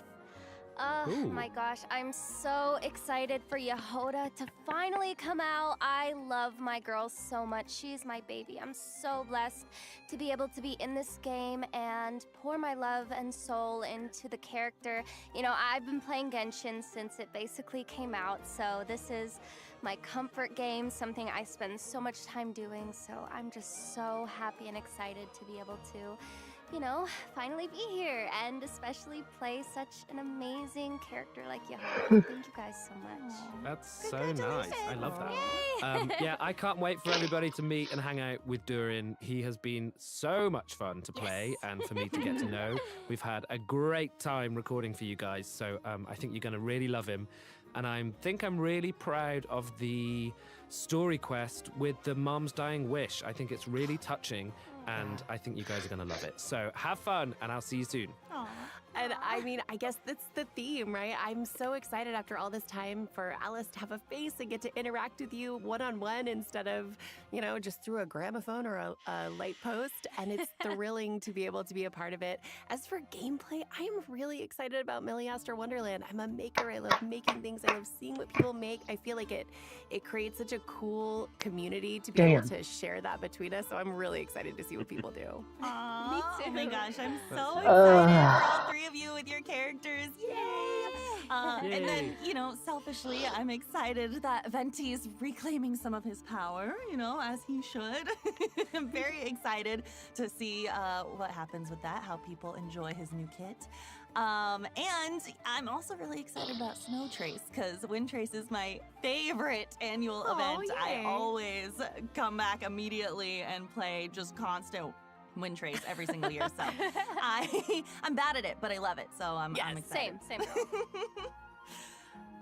Oh my gosh, I'm so excited for Yehoda to finally come out. I love my girl so much. She's my baby. I'm so blessed to be able to be in this game and pour my love and soul into the character. You know, I've been playing Genshin since it basically came out, so this is my comfort game, something I spend so much time doing, so I'm just so happy and excited to be able to, you know, finally be here and especially play such an amazing character like Yehoda. Thank you guys so much. That's so nice. I love that. Yeah, I can't wait for everybody to meet and hang out with Durin. He has been so much fun to play and for me to get to know. We've had a great time recording for you guys, so I think you're going to really love him. And I think I'm really proud of the story quest with the mom's dying wish. I think it's really touching, and I think you guys are going to love it. So have fun, and I'll see you soon. Aww. And I mean, I guess that's the theme, right? I'm so excited after all this time for Alice to have a face and get to interact with you one-on-one instead of, you know, just through a gramophone or a light post. And it's thrilling to be able to be a part of it. As for gameplay, I am really excited about Milliaster Wonderland. I'm a maker. I love making things. I love seeing what people make. I feel like it creates such a cool community to be able to share that between us. So I'm really excited to see what people do. Aww. Me too. Oh my gosh, I'm so excited for all three of you with your characters. Yay! And then, you know, selfishly, I'm excited that Venti's reclaiming some of his power, you know, as he should. I'm very excited to see what happens with that, how people enjoy his new kit. And I'm also really excited about Snow Trace, because Wind Trace is my favorite annual event. I always come back immediately and play just constant Wind Trace every single year. So I'm bad at it, but I love it. So I'm excited. Same.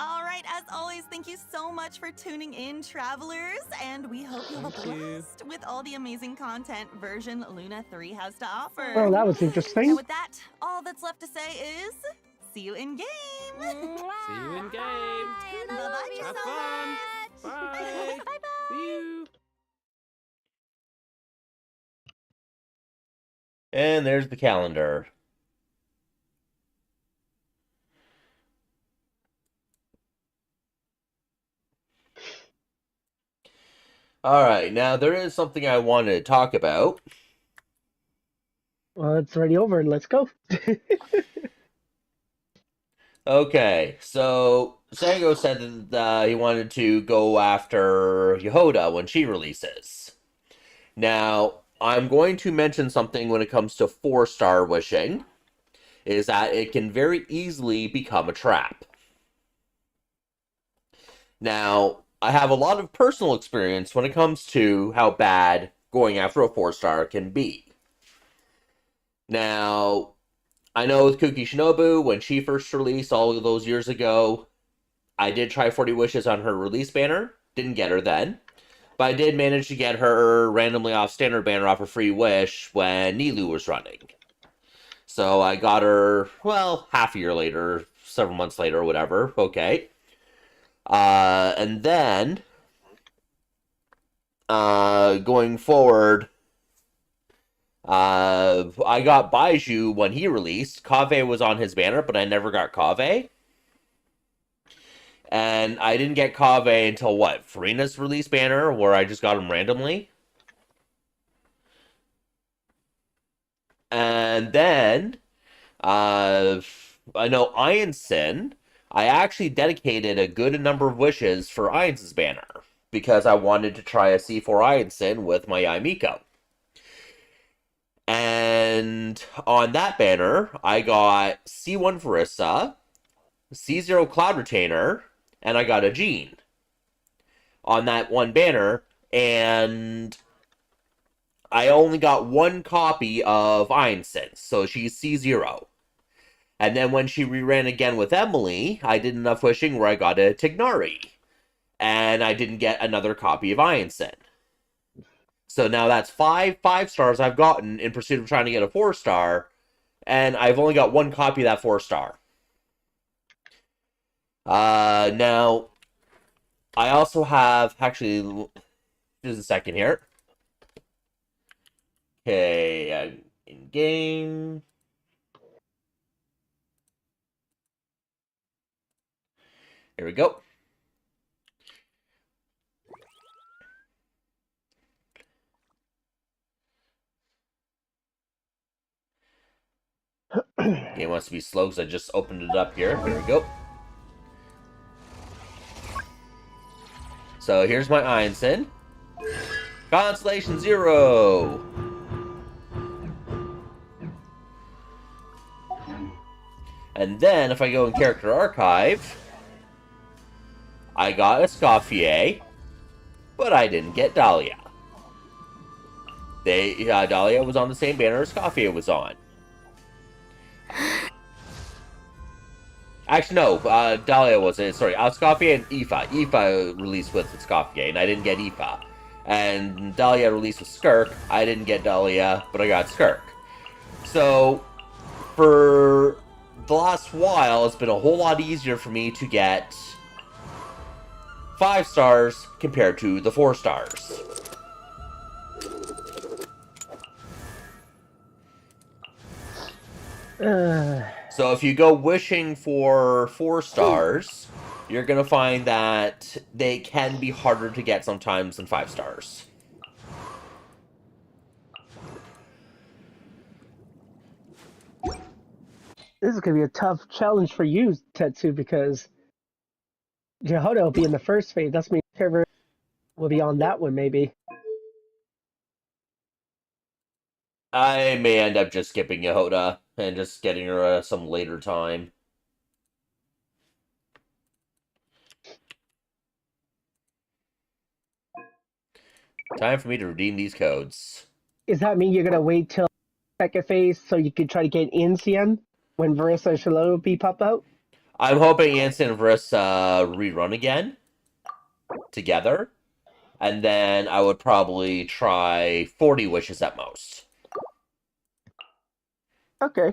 All right, as always, thank you so much for tuning in, travelers, and we hope you have a blast with all the amazing content version Luna 3 has to offer. Oh, that was interesting. And with that, all that's left to say is, see you in game. See you in game. Bye-bye. Have fun. Bye. Bye-bye. See you. And there's the calendar. Alright, now there is something I wanted to talk about. Well, it's already over. Let's go. Okay, so Sango said that he wanted to go after Yehoda when she releases. Now, I'm going to mention something when it comes to 4-star wishing, is that it can very easily become a trap. Now, I have a lot of personal experience when it comes to how bad going after a 4-star can be. Now, I know with Kuki Shinobu, when she first released all of those years ago, I did try 40 Wishes on her release banner. Didn't get her then. But I did manage to get her randomly off standard banner off a free wish when Nilu was running. So I got her, well, half a year later, several months later, whatever. Okay. And then, going forward, I got Baiju when he released. Kaveh was on his banner, but I never got Kaveh. And I didn't get Kaveh until what? Farina's release banner, where I just got him randomly. And then, I know Ironson, I actually dedicated a good number of wishes for Ironson's banner, because I wanted to try a C4 Ironson with my Yamiko. And on that banner, I got C1 Farissa, C0 Cloud Retainer, and I got a Jean on that one banner, and I only got one copy of Ironson, so she's C0. And then when she reran again with Emily, I did enough wishing where I got a Tignari, and I didn't get another copy of Ironson. So now that's 5 stars I've gotten in pursuit of trying to get a 4-star, and I've only got one copy of that 4-star. Now, I also have, actually, just a second here. Okay, in game. Here we go. Game wants to be slow because I just opened it up here. Here we go. So here's my Einstein. Constellation 0. And then if I go in Character Archive, I got Escoffier, but I didn't get Dahlia. Dahlia was on the same banner Escoffier was on. Actually, no, Dahlia wasn't. Sorry, Escoffier and Aoife. Aoife released with Escoffier, and I didn't get Aoife. And Dahlia released with Skirk. I didn't get Dahlia, but I got Skirk. So, for the last while, it's been a whole lot easier for me to get 5 stars compared to the 4 stars. So if you go wishing for 4 stars, you're going to find that they can be harder to get sometimes than 5 stars. This is going to be a tough challenge for you, Tetsu, because Jehoda will be in the first phase. That's me. Trevor will be on that one, maybe. I may end up just skipping Yehoda and just getting her some later time. Time for me to redeem these codes. Does that mean you're going to wait till second phase so you can try to get Incien when Verissa and Shalobi pop out? I'm hoping Yansen and Verissa rerun again together. And then I would probably try 40 wishes at most. Okay.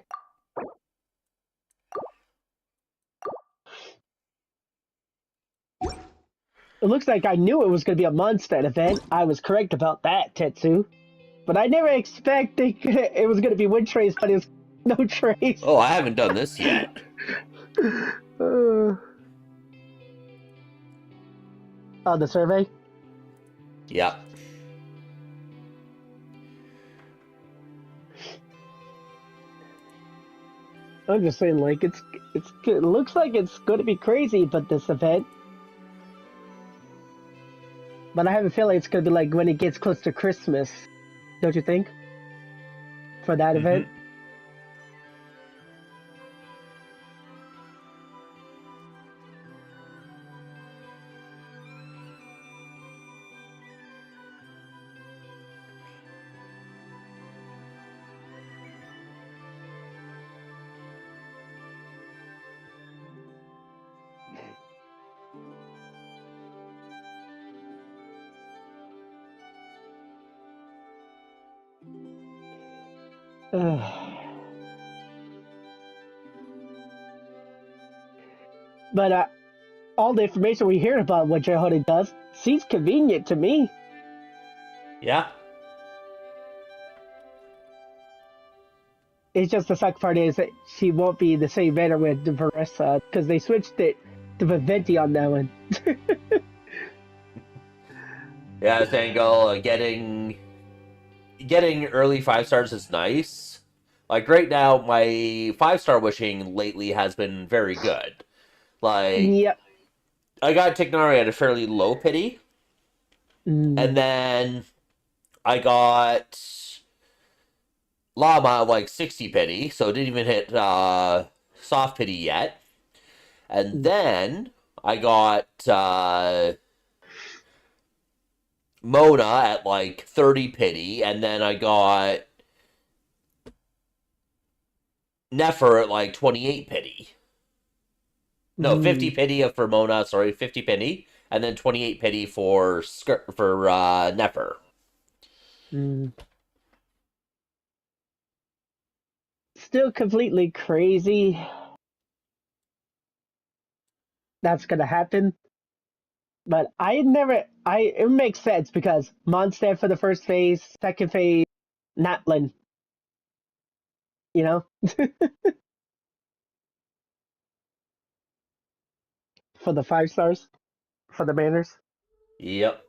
It looks like I knew it was going to be a Mondstadt event. I was correct about that, Tetsu. But I never expected it was going to be Wind Trace, but it was no trace. Oh, I haven't done this yet. Oh, the survey? Yep. I'm just saying, like, it looks like it's going to be crazy, but this event. But I have a feeling it's going to be like when it gets close to Christmas, don't you think? For that event? But all the information we hear about what Jehoda does seems convenient to me. Yeah. It's just the suck part is that she won't be the same manner with Veressa because they switched it to Viventi on that one. Yeah, Zango, getting early 5-stars is nice. Like right now, my 5-star wishing lately has been very good. Like, Yep. I got Tignari at a fairly low pity, and then I got Llama at like 60 pity, so it didn't even hit soft pity yet. And then I got Mona at like 30 pity, and then I got Nefer at like 28 pity. No, 50 pity for Mona, sorry, 50 pity, and then 28 pity for Nefer. Still completely crazy. That's gonna happen. But it makes sense because Mondstadt for the first phase, second phase, Natlin. You know? For the 5-stars, for the banners. Yep.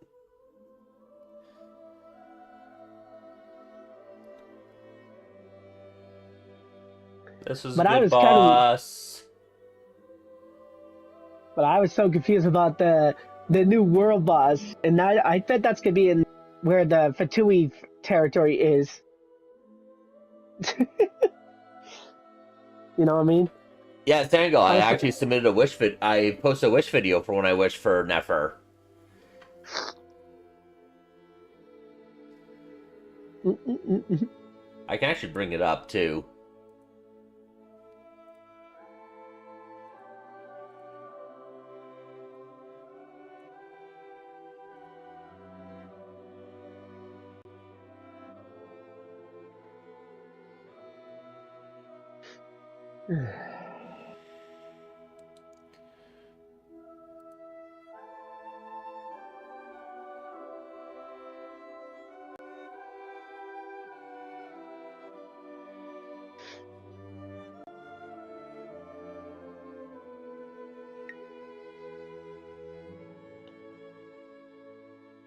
This is a good boss. But I was so confused about the new world boss, and I bet that's gonna be in where the Fatui territory is. You know what I mean? Yeah, Thango, I actually submitted a wish I posted a wish video for when I wished for Nefer. I can actually bring it up too.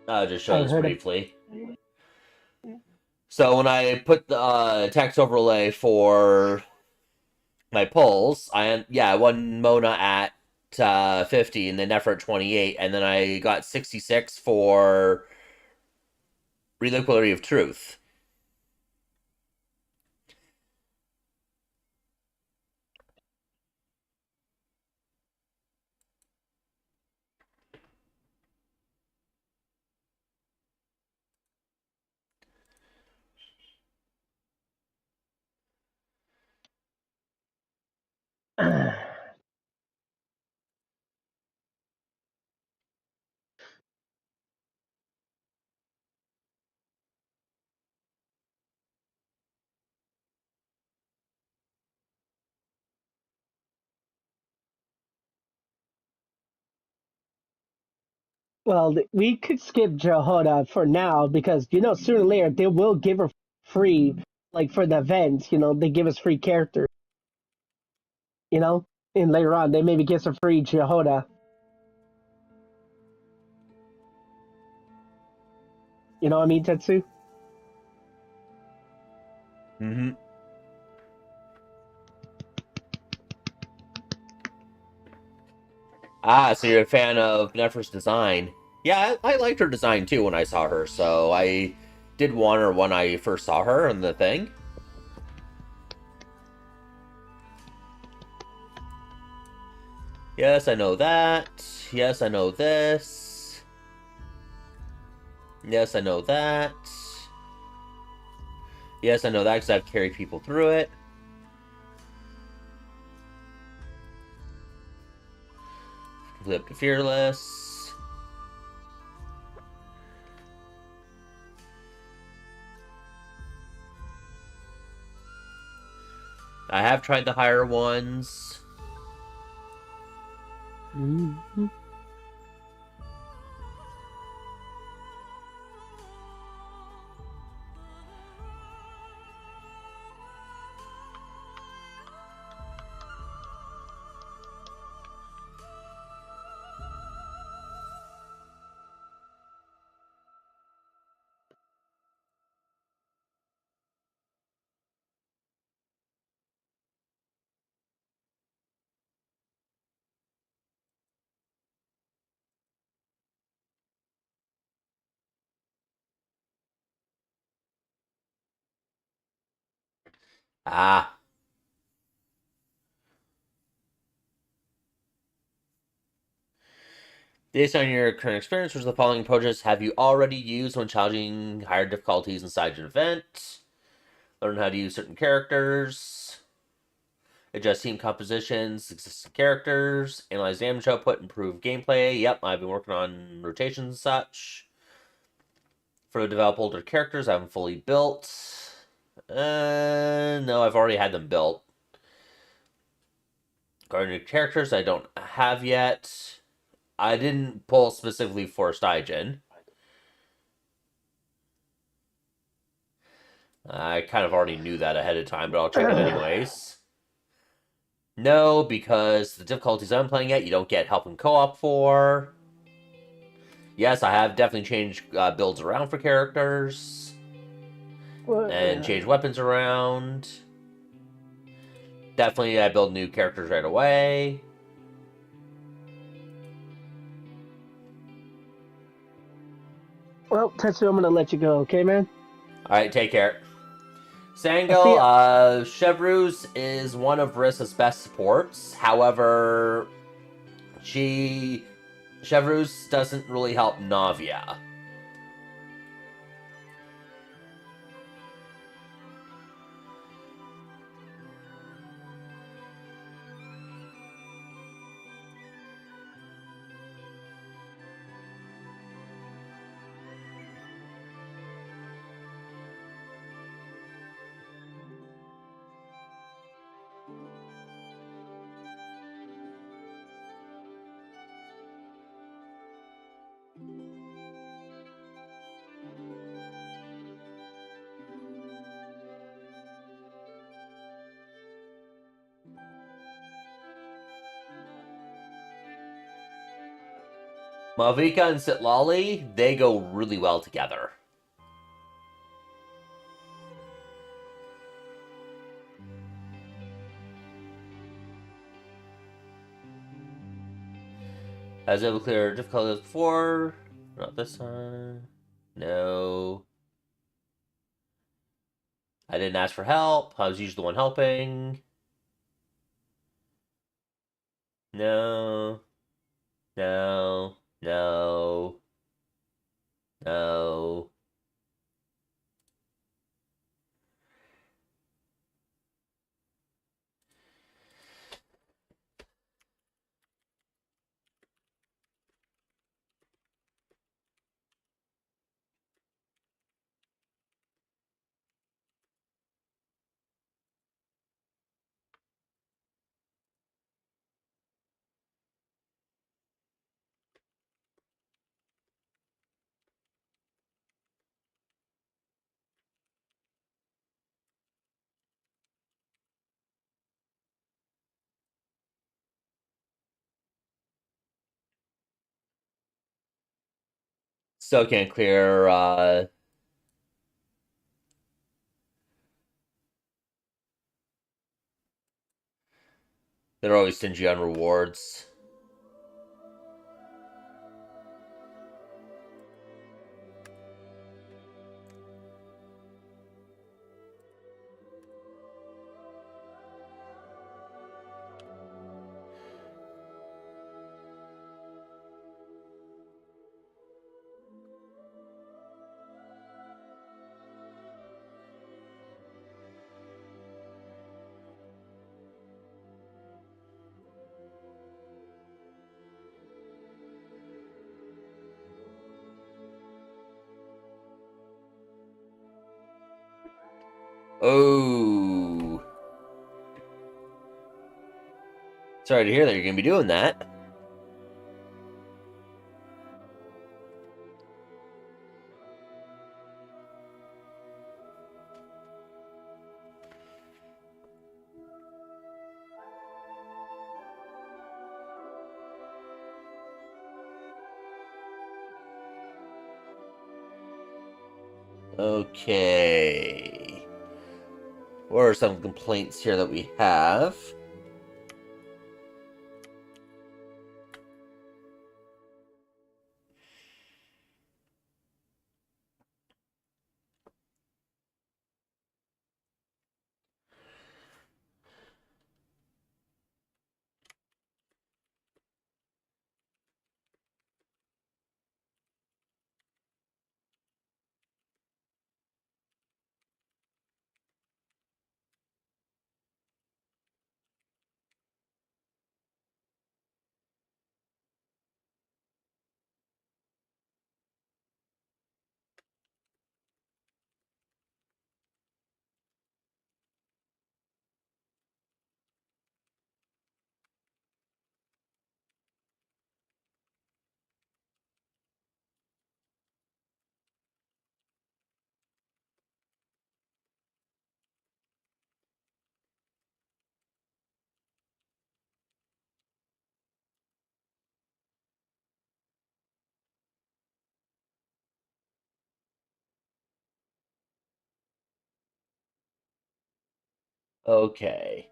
I'll just show this briefly. So when I put the text overlay for my polls, I won Mona at 50 and then Nefer at 28, and then I got 66 for Reliquary of Truth. Well, we could skip Jehoda for now because sooner or later they will give her free, like for the events. They give us free characters. And later on they maybe get some free Jehoda. You know what I mean, Tetsu? Mm-hmm. Ah, so you're a fan of Nefer's design. Yeah, I liked her design too when I saw her, so I did want her when I first saw her in the thing. Yes, I know that. Yes, I know this. Yes, I know that. Yes, I know that because I've carried people through it. Flip to Fearless. I have tried the higher ones. Mm-hmm. Ah. Based on your current experience, which of the following approaches have you already used when challenging higher difficulties inside an event? Learn how to use certain characters. Adjust team compositions, existing characters. Analyze damage output, improve gameplay. Yep, I've been working on rotations and such. Further develop older characters I haven't fully built. No, I've already had them built. Garden new characters I don't have yet. I didn't pull specifically for Stygian. I kind of already knew that ahead of time, but I'll check it anyways. No, because the difficulties I'm playing at, you don't get help in co-op for. Yes, I have definitely changed builds around for characters. And changed weapons around. Definitely, I build new characters right away. Well, Tetsu, I'm gonna let you go, okay, man? Alright, take care. Sangel, Chevreuse is one of Rissa's best supports. However, Chevreuse doesn't really help Navia. Malvika and Sitlali, they go really well together. Has able to clear difficulties before? Not this time. No. I didn't ask for help. I was usually the one helping. No. No. No. No. Still can't clear, they're always stingy on rewards. Oh. Sorry to hear that you're going to be doing that. Okay. What are some complaints here that we have? Okay.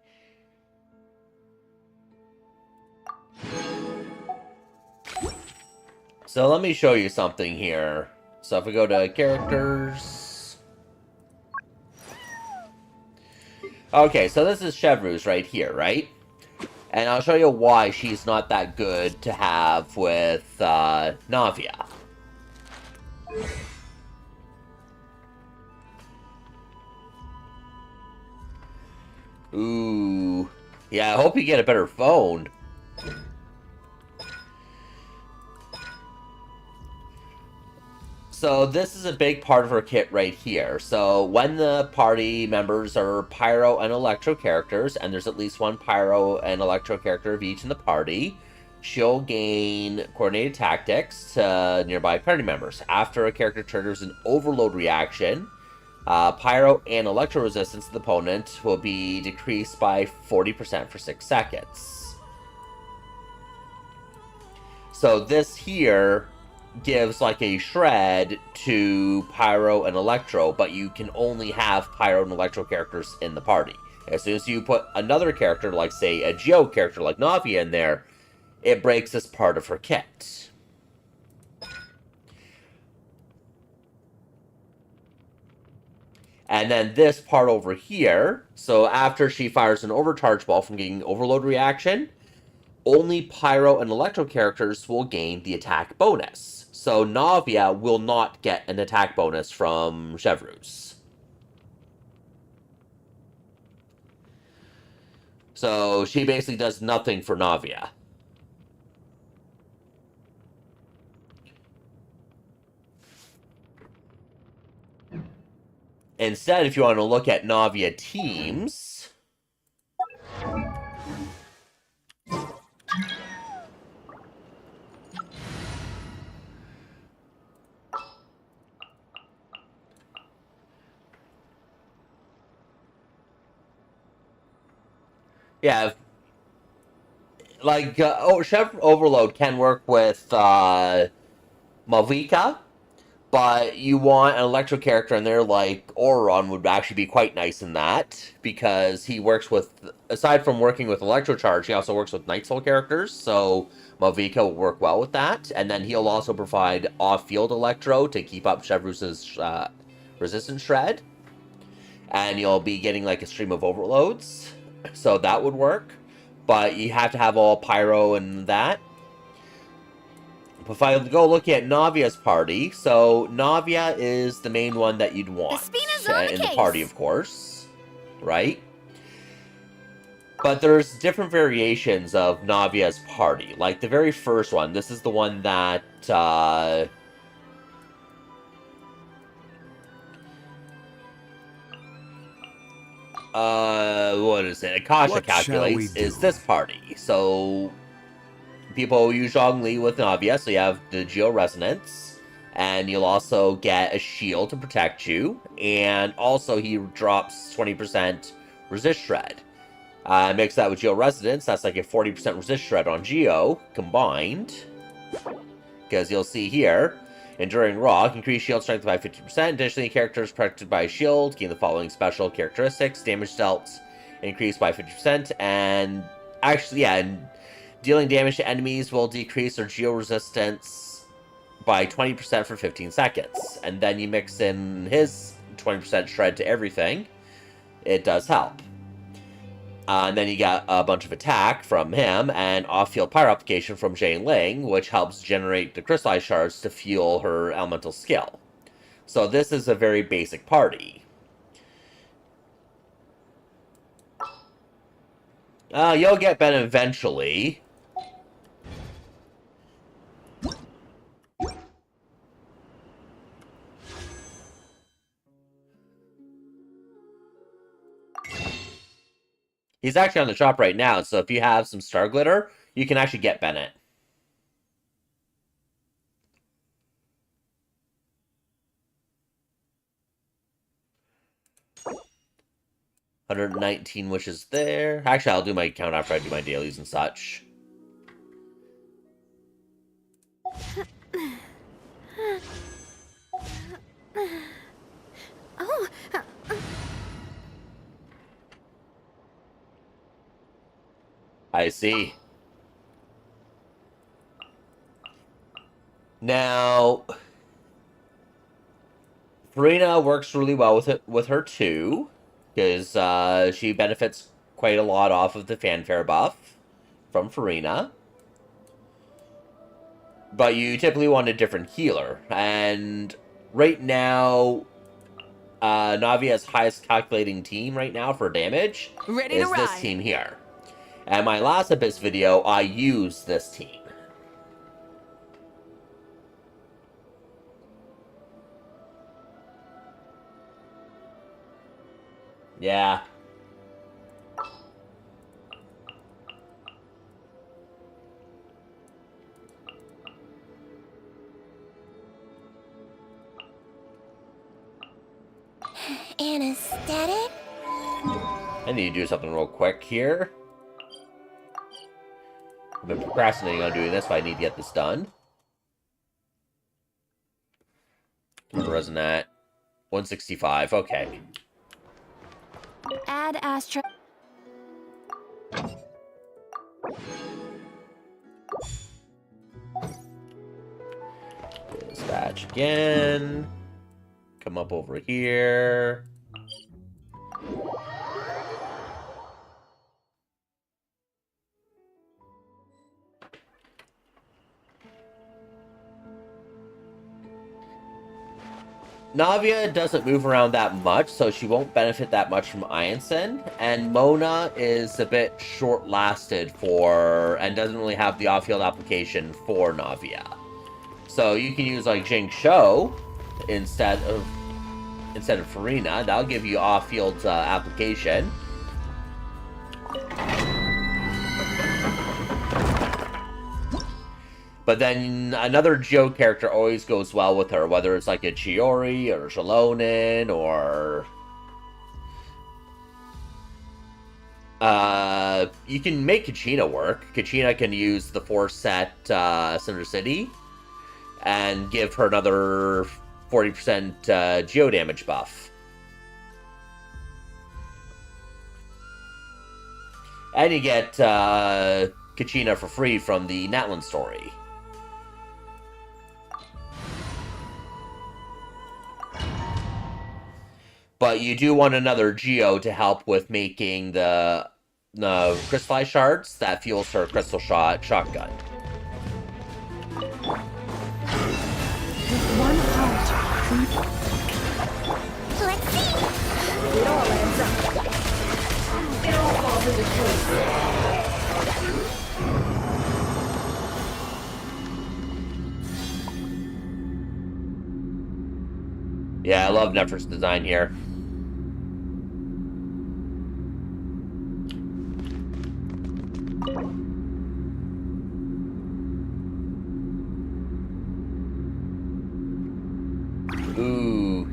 So let me show you something here. So if we go to characters... Okay, so this is Chevreuse right here, right? And I'll show you why she's not that good to have with Navia. Ooh. Yeah, I hope you get a better phone. So this is a big part of her kit right here. So when the party members are Pyro and Electro characters, and there's at least one Pyro and Electro character of each in the party, she'll gain Coordinated Tactics to nearby party members. After a character triggers an Overload reaction, Pyro and Electro resistance to the opponent will be decreased by 40% for 6 seconds. So this here gives like a shred to Pyro and Electro, but you can only have Pyro and Electro characters in the party. As soon as you put another character, like say a Geo character like Navia in there, it breaks this part of her kit. And then this part over here, so after she fires an overcharge ball from getting overload reaction, only Pyro and Electro characters will gain the attack bonus. So Navia will not get an attack bonus from Chevreuse. So she basically does nothing for Navia. Instead, if you want to look at Navia teams... Yeah, like, Chef Overload can work with Malvika, but you want an Electro character in there like Auron would actually be quite nice in that, because he works with, aside from working with Electro Charge, he also works with Night Soul characters, so Malvika will work well with that, and then he'll also provide off-field Electro to keep up Chevreuse's resistance shred, and you'll be getting like a stream of overloads, so that would work. But you have to have all Pyro and that. But if I go look at Navia's party, so Navia is the main one that you'd want in the party, of course, right? But there's different variations of Navia's party. Like the very first one, this is the one that what is it? Akasha What shall we calculates is this party. So people use Zhongli with Navia, so you have the Geo Resonance, and you'll also get a shield to protect you, and also he drops 20% resist shred. Mix that with Geo Resonance, that's like a 40% resist shred on Geo combined. Because you'll see here, Enduring Rock, increase shield strength by 50%. Additionally, characters protected by a shield gain the following special characteristics. Damage dealt increased by 50%, and actually, yeah, and dealing damage to enemies will decrease their geo resistance by 20% for 15 seconds. And then you mix in his 20% shred to everything. It does help. And then you got a bunch of attack from him, and off-field power application from Jane Ling, which helps generate the crystallized shards to fuel her elemental skill. So this is a very basic party. You'll get Ben eventually. He's actually on the shop right now, so if you have some Star Glitter, you can actually get Bennett. $119 wishes there. Actually, I'll do my count after I do my dailies and such. Oh. I see. Now, Farina works really well with her too, because she benefits quite a lot off of the fanfare buff from Farina. But you typically want a different healer, and right now, Navia's highest calculating team right now for damage is this team here. And my last Abyss video, I used this team. Yeah. Anesthetic? I need to do something real quick here. I've been procrastinating on doing this, but I need to get this done. Where wasn't that? 165, okay. Add Astra. Dispatch again. Come up over here. Navia doesn't move around that much, so she won't benefit that much from Ianson. And Mona is a bit short-lasted for, and doesn't really have the off-field application for Navia. So you can use like Jing Shou instead of Farina. That'll give you off-field application. But then another Geo character always goes well with her, whether it's like a Chiori or Shalonen or... you can make Kachina work. Kachina can use the 4-set Cinder City and give her another 40% Geo damage buff. And you get Kachina for free from the Natlan story. But you do want another Geo to help with making the crystallized shards that fuels her crystal shotgun. With one heart. Let's see. It all adds up. It all falls into place. Yeah, I love Nefer's design here.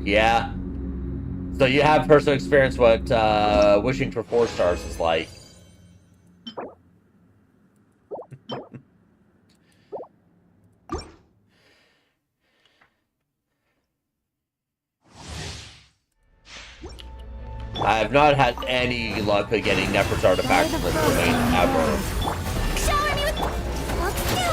Yeah. So you have personal experience what wishing for 4 stars is like. I have not had any luck of getting Nefer's artifact in this domain ever. Shower me with... Let's do.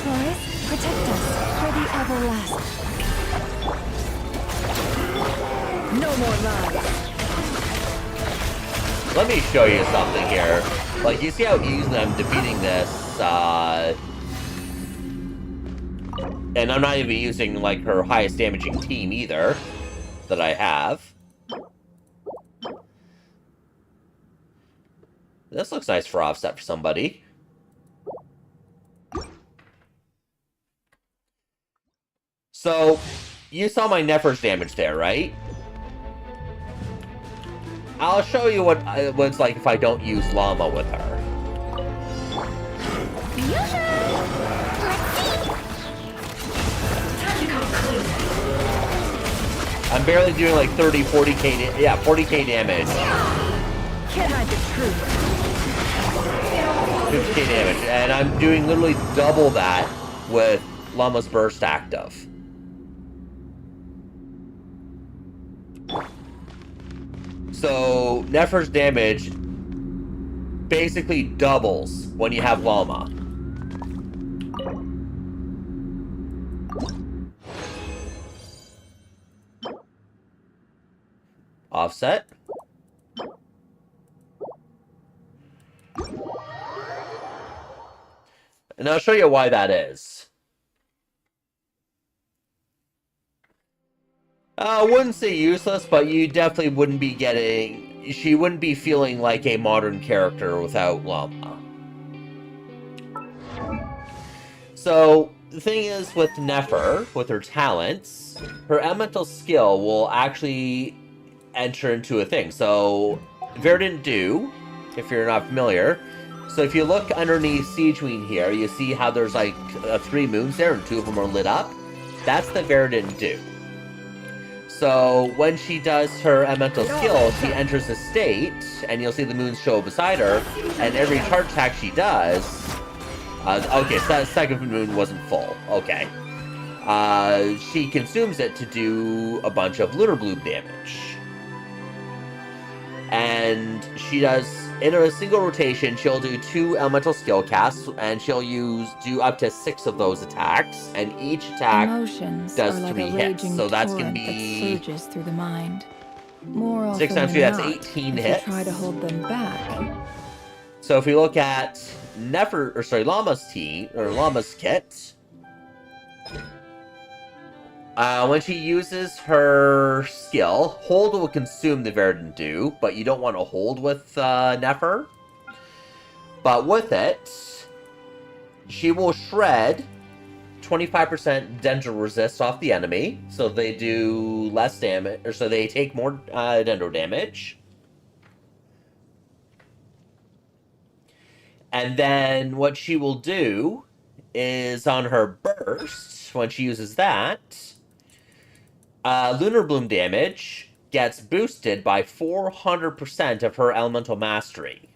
Flores, protect us for the everlasting. No more lies. Let me show you something here. Like, you see how easily I'm defeating this, and I'm not even using, like, her highest damaging team either, that I have. This looks nice for offset for somebody. So, you saw my Nefer's damage there, right? I'll show you what it's like if I don't use Llama with her. I'm barely doing like 30, 40k, yeah, 40k damage. Can't hide the truth. 50k damage, and I'm doing literally double that with Llama's Burst active. So, Nefer's damage basically doubles when you have Llama. Offset. And I'll show you why that is. I wouldn't say useless, but you definitely wouldn't be getting... She wouldn't be feeling like a modern character without Llama. So, the thing is with Nefer, with her talents, her elemental skill will actually enter into a thing. So, Verdant Dew, if you're not familiar. So if you look underneath Siege Queen here, you see how there's like 3 moons there and 2 of them are lit up. That's the Verdant Dew. So when she does her elemental skill, she enters a state, and you'll see the moons show beside her, and every charge attack she does... okay, so that second moon wasn't full. Okay. She consumes it to do a bunch of lunar bloom damage. And she does, in a single rotation, she'll do 2 elemental skill casts, and she'll do up to 6 of those attacks, and each attack does 3 hits. So that's going to be... That surges through the mind. More often 6 times 3, than that's not, 18 if hits. you try to hold them back. So if we look at Llama's team, or Llama's kit, when she uses her skill, hold will consume the Verdant Dew, but you don't want to hold with Nefer. But with it, she will shred 25% dendro resist off the enemy, so they do less damage, or so they take more dendro damage. And then what she will do is on her burst, when she uses that, Lunar Bloom damage gets boosted by 400% of her elemental mastery.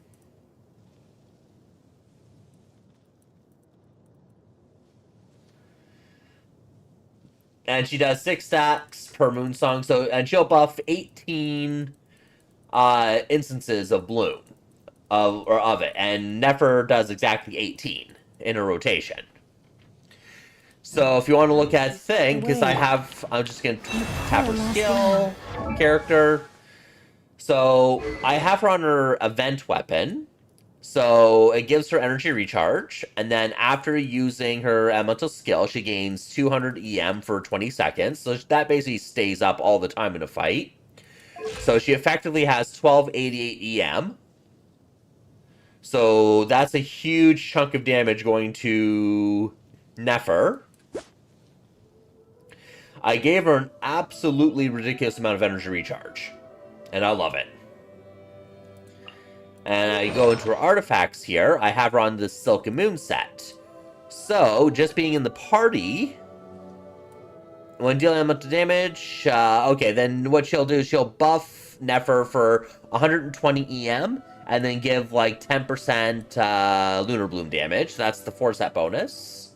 And she does 6 stacks per moon song, and she'll buff 18 instances of bloom of it, and Nefer does exactly 18 in a rotation. So if you want to look at thing, because I'm just going to tap her skill, character. So I have her on her event weapon. So it gives her energy recharge. And then after using her elemental skill, she gains 200 EM for 20 seconds. So that basically stays up all the time in a fight. So she effectively has 1288 EM. So that's a huge chunk of damage going to Nefer. I gave her an absolutely ridiculous amount of energy recharge. And I love it. And I go into her artifacts here. I have her on the Silk and Moon set. So, just being in the party, when dealing elemental damage, okay, then what she'll do is she'll buff Nefer for 120 EM, and then give like 10% Lunar Bloom damage. That's the 4-set bonus.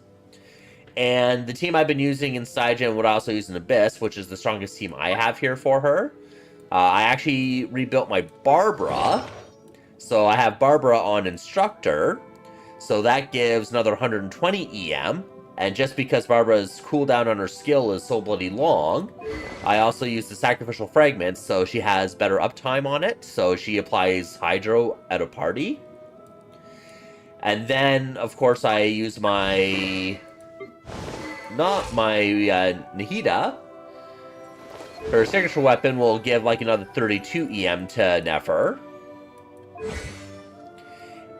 And the team I've been using in Saigen would also use an Abyss, which is the strongest team I have here for her. I actually rebuilt my Barbara. So I have Barbara on Instructor. So that gives another 120 EM. And just because Barbara's cooldown on her skill is so bloody long, I also use the Sacrificial Fragments, so she has better uptime on it. So she applies Hydro at a party. And then, of course, I use my... Not my Nahida. Her signature weapon will give like another 32 EM to Nefer.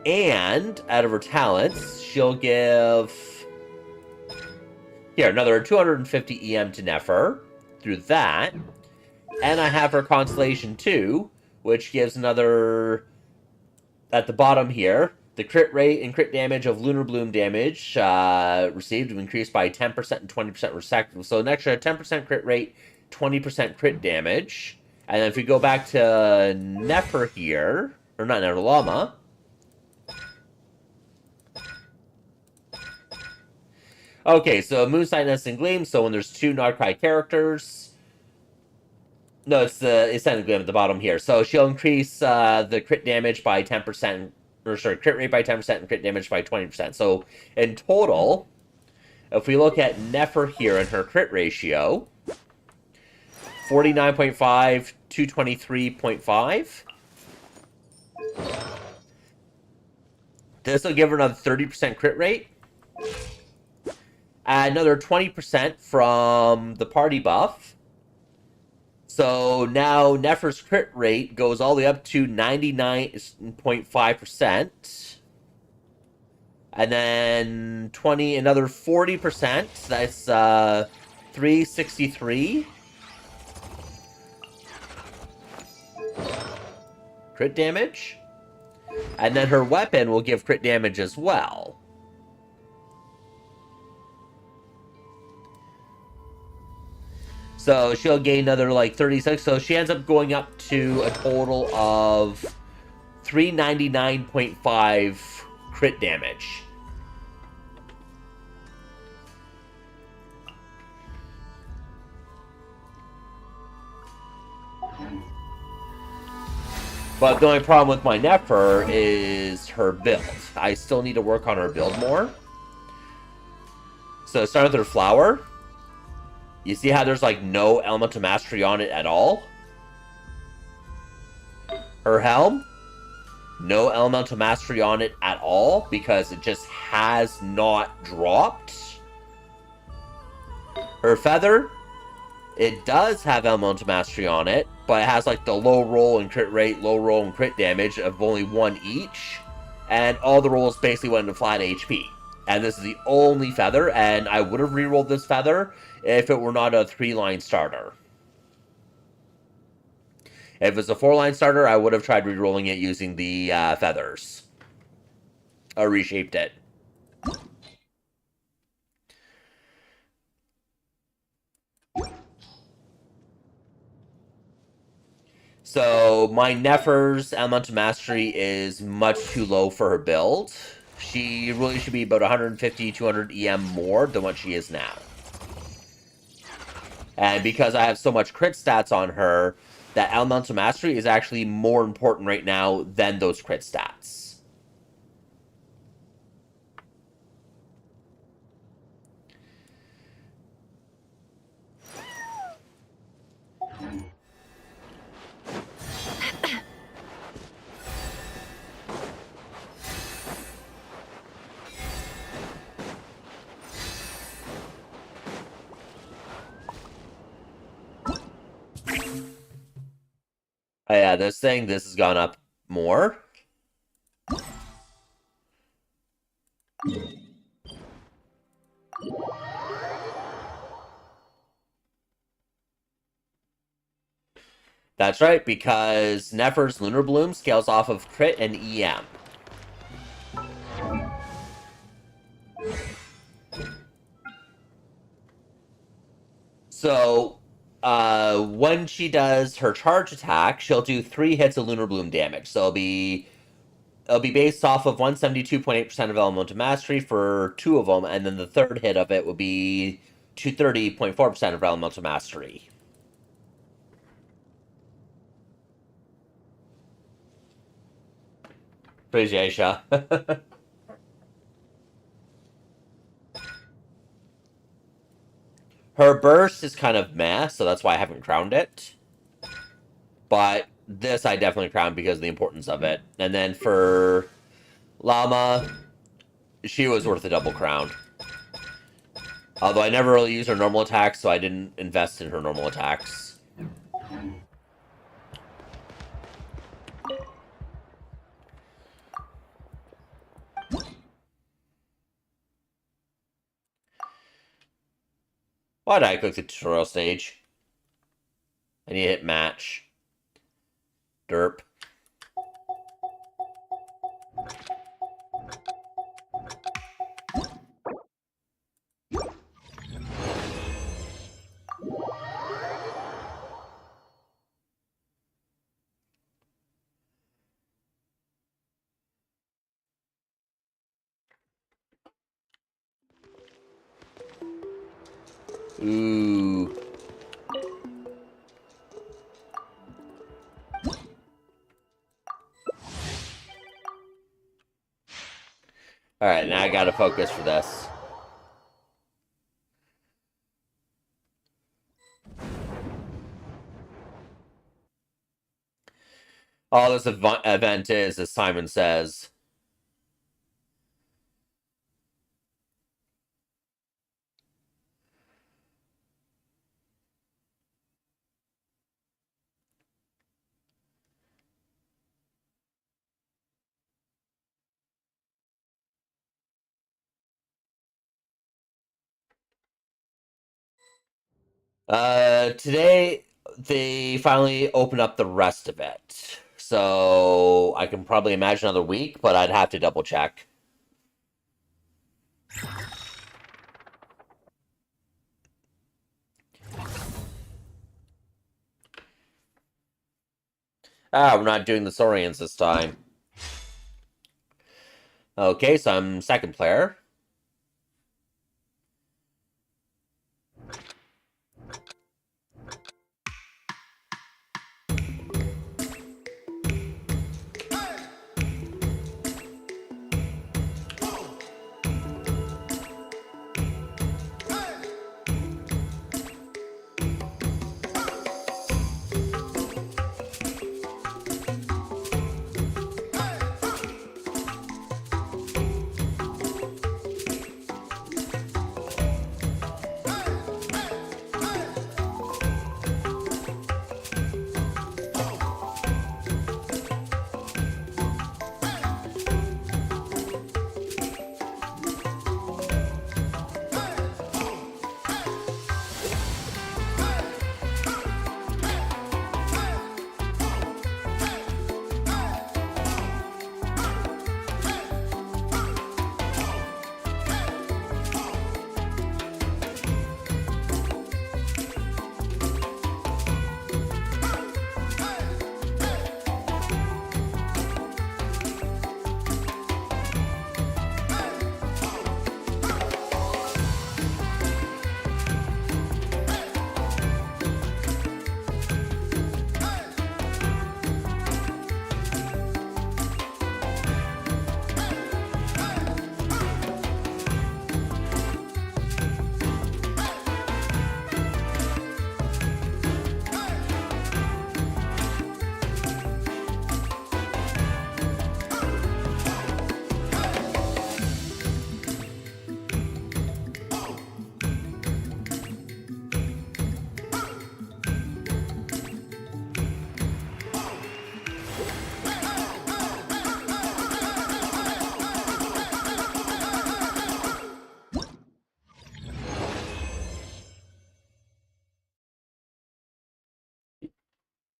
And out of her talents, she'll give... Here, another 250 EM to Nefer through that. And I have her Constellation 2, which gives another... At the bottom here, the crit rate and crit damage of Lunar Bloom damage received increased by 10% and 20% respectively. So an extra 10% crit rate, 20% crit damage. And then if we go back to Nefer here, or not Nefer, Llama. Okay, so Moonsight, Nest, and Gleam. So when there's two Nardcry characters... No, it's Nest and Gleam at the bottom here. So she'll increase the crit damage by 10%, or sorry, crit rate by 10% and crit damage by 20%. So in total, if we look at Nefer here and her crit ratio, 49.5, 223.5. This will give her another 30% crit rate. Add another 20% from the party buff. So now Nefer's crit rate goes all the way up to 99.5%. And then another 40%. That's 363. Crit damage. And then her weapon will give crit damage as well. So she'll gain another like 36. So she ends up going up to a total of 399.5 crit damage. But the only problem with my Nefer is her build. I still need to work on her build more. So starting with her flower. You see how there's like no Elemental Mastery on it at all? Her helm, no Elemental Mastery on it at all because it just has not dropped. Her feather, it does have Elemental Mastery on it, but it has like the low roll and crit rate, low roll and crit damage of only 1 each. And all the rolls basically went into flat HP. And this is the only feather, and I would have rerolled this feather if it were not a 3-line starter. If it's a 4-line starter, I would have tried rerolling it using the feathers. Or reshaped it. So, my Nefer's Elemental Mastery is much too low for her build. She really should be about 150, 200 EM more than what she is now. And because I have so much crit stats on her, that Elemental Mastery is actually more important right now than those crit stats. Oh yeah, this has gone up more. That's right, because Nefer's Lunar Bloom scales off of crit and EM. So, when she does her charge attack, she'll do 3 hits of Lunar Bloom damage. So it'll be based off of 172.8% of Elemental Mastery for 2 of them, and then the third hit of it will be 230.4% of Elemental Mastery. Crazy Aisha. Her burst is kind of meh, so that's why I haven't crowned it. But this I definitely crowned because of the importance of it. And then for Llama, she was worth a double crown. Although I never really used her normal attacks, so I didn't invest in her normal attacks. Why did I click the tutorial stage? I need to hit match. Derp. Ooh. Alright, now I gotta focus for this. All this event is, as Simon says, today they finally open up the rest of it. So I can probably imagine another week, but I'd have to double check. Ah, we're not doing the Saurians this time. Okay, so I'm second player.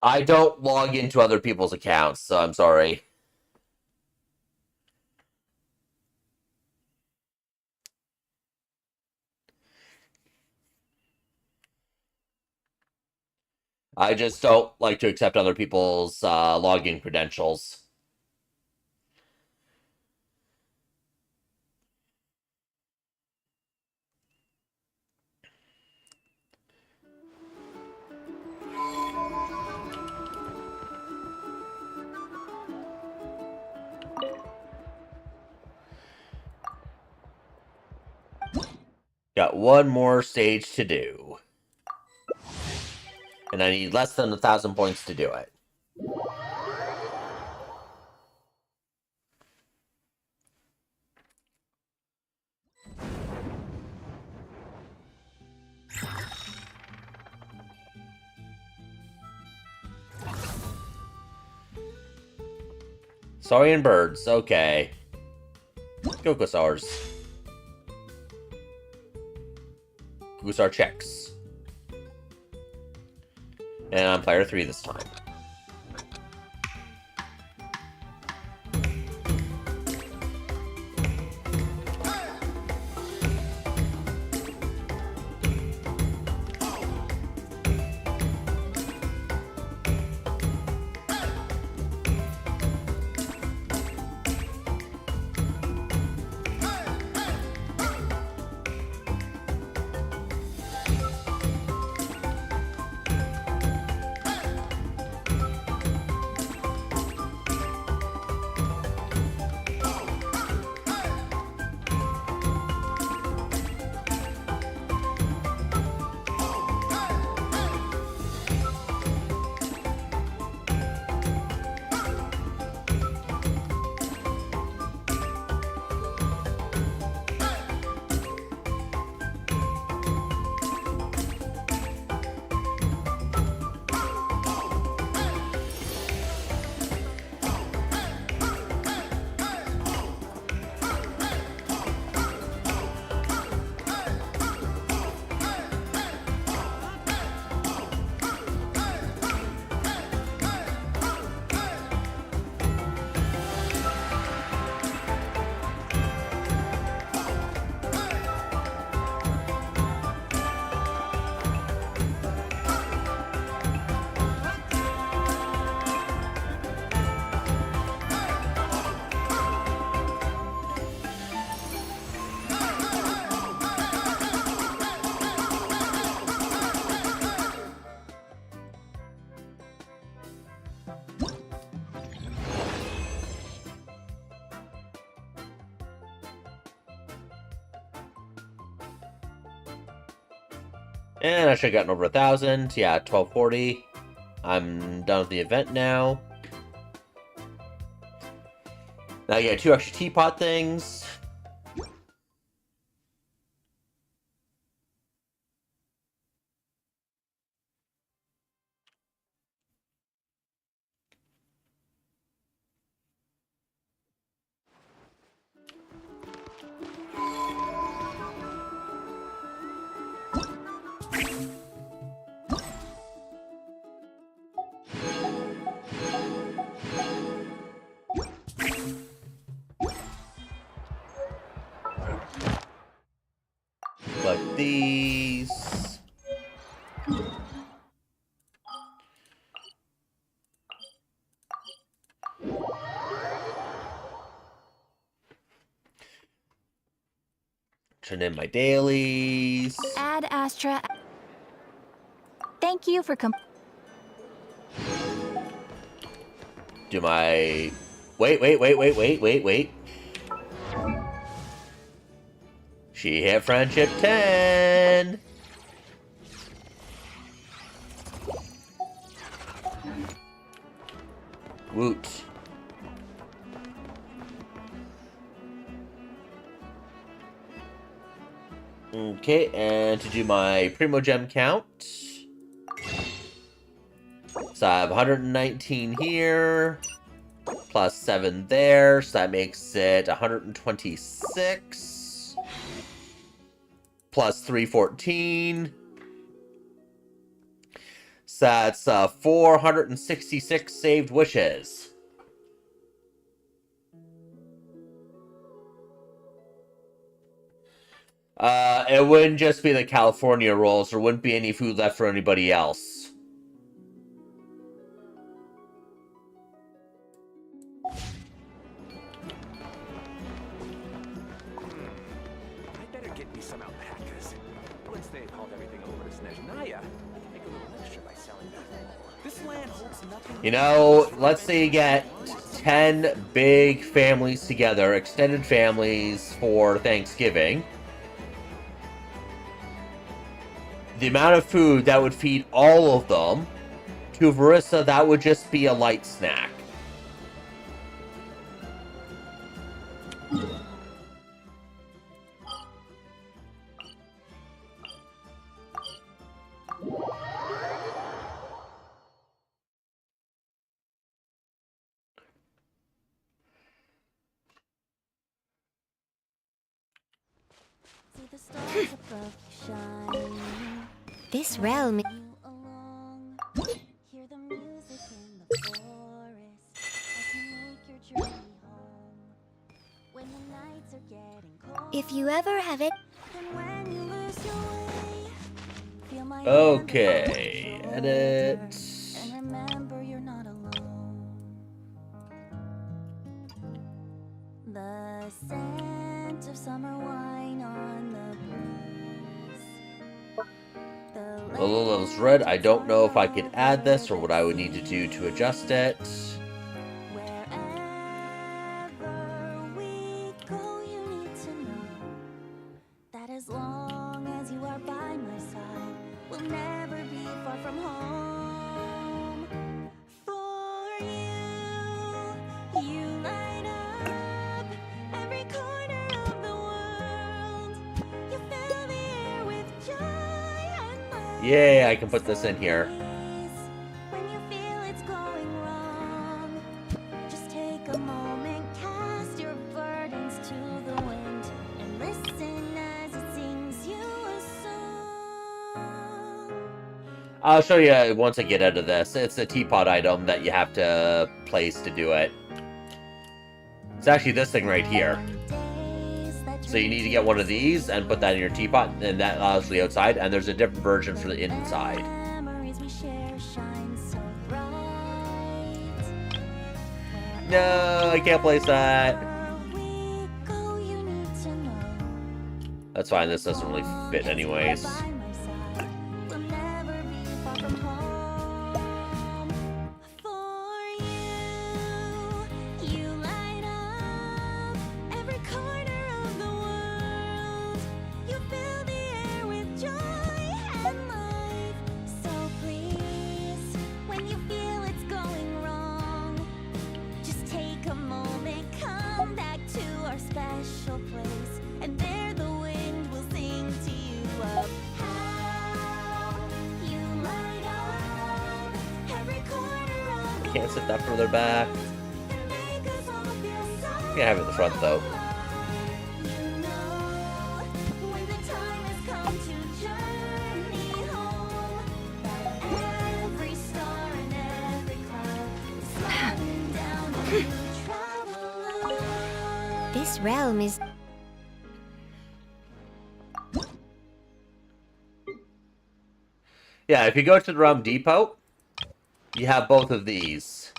I don't log into other people's accounts, so I'm sorry. I just don't like to accept other people's login credentials. Got one more stage to do. And I need less than 1,000 points to do it. Saurian birds, okay. Go Gusars. Gusar checks. And I'm player 3 this time. And I should have gotten over 1,000. Yeah, 1240. I'm done with the event now. Now I get 2 extra teapot things. Like these. Turn in my dailies. Ad Astra. Thank you for Do my... Wait. She hit friendship 10. Woot. Okay, and to do my Primo Gem count. So I have 119 here, plus 7 there, so that makes it 126, plus 314. So that's 466 saved wishes. It wouldn't just be the California rolls. There wouldn't be any food left for anybody else. I better get me some alpacas. Once they've hauled everything over to Snezhnaya, make a little extra by selling that. This land holds nothing. You know, let's say you get 10 big families together, extended families for Thanksgiving. The amount of food that would feed all of them, to Varissa, that would just be a light snack. This realm. If you ever have it. Okay, edit. And remember, you're not alone. The scent of summer wine on the breeze. Lilith's red. I don't know if I could add this or what I would need to do to adjust it. As long as you are by my side, we'll never be far from home. For you, you light up every corner of the world. You fill the air with joy and love. Yay, I can put this in here. When you feel it's going wrong, just take a moment, cast your burdens to the wind, and listen as it sings you a song. I'll show you once I get out of this. It's a teapot item that you have to place to do it. It's actually this thing right here. So you need to get one of these and put that in your teapot, and that allows the outside, and there's a different version for the inside. Memories we share shine so bright. No, I can't place that. We go, you need to know. That's fine, this doesn't really fit anyways. By my side, we'll never be far from home. For you light up every corner of the world. You fill the air with joy and life. So please, when you feel it's going wrong, just take a moment, come back to our special place, and there the wind will sing to you of how you light up every corner of the Can't sit that further back. world and make us all feel so You can have it in the front though. you know, when the time has come to journey home, that every star and every cloud is sliding down and you travel alone. This realm is. Yeah, if you go to the Rum Depot, you have both of these.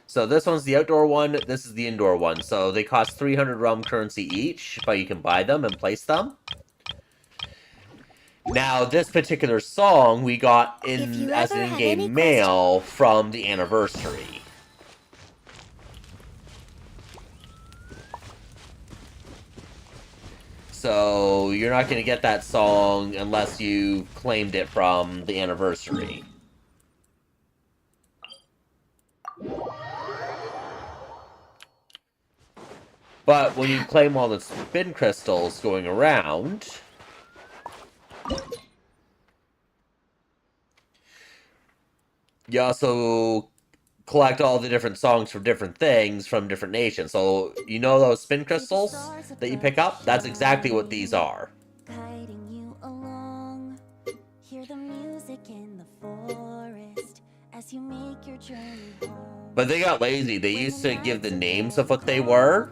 So this one's the outdoor one, this is the indoor one. So they cost 300 rum currency each, but you can buy them and place them. Now, this particular song we got in as an in-game mail from the anniversary. So you're not going to get that song unless you claimed it from the anniversary. But when you claim all the spin crystals going around, you also collect all the different songs from different things from different nations. So, you know those spin crystals that you pick up? That's exactly what these are. Guiding you along, hear the music in the forest as you make your journey home. But they got lazy. They used to give the names of what they were,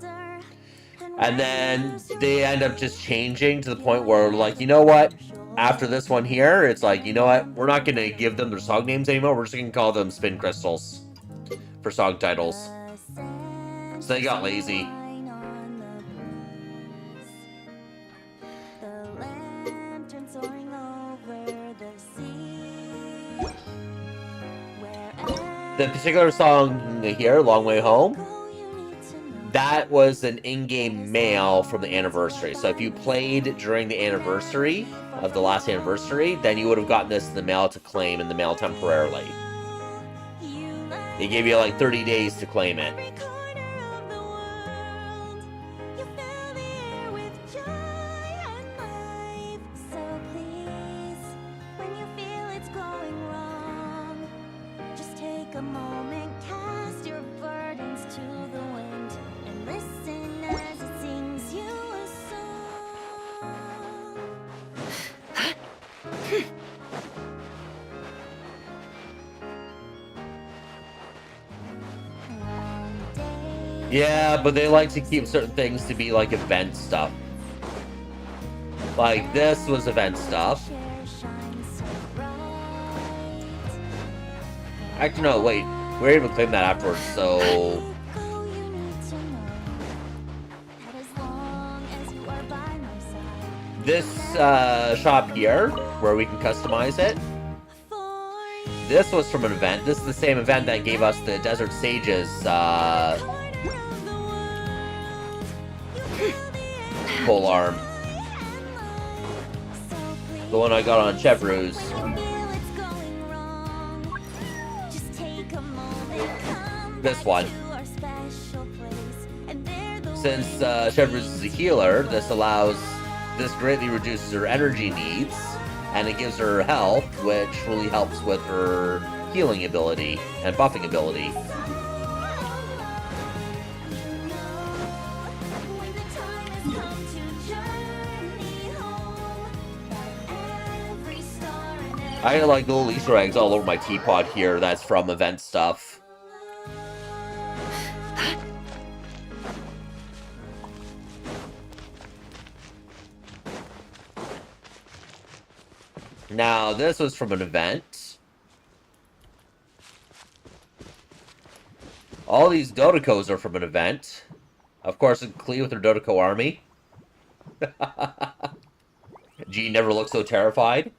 and then they end up just changing to the point where, like, you know what? After this one here, it's like, you know what? We're not going to give them their song names anymore. We're just going to call them spin crystals for song titles. So they got lazy. The particular song here, Long Way Home, that was an in-game mail from the anniversary. So if you played during the anniversary of the last anniversary, then you would have gotten this in the mail to claim in the mail temporarily. They gave you like 30 days to claim it. A moment, cast your burdens to the wind and listen as it sings you a song. Yeah, but they like to keep certain things to be like event stuff. Like this was event stuff. Actually, no, wait. We're able to claim that afterwards, so... This shop here, where we can customize it, this was from an event. This is the same event that gave us the Desert Sages pole arm. The one I got on Chevrolet's. This one. Since Chevrolet's is a healer, this greatly reduces her energy needs, and it gives her health, which really helps with her healing ability and buffing ability. I got like little Easter eggs all over my teapot here that's from event stuff. Now, this was from an event. All these Dodocos are from an event. Of course, Klee with her Dodoco army. G never looked so terrified.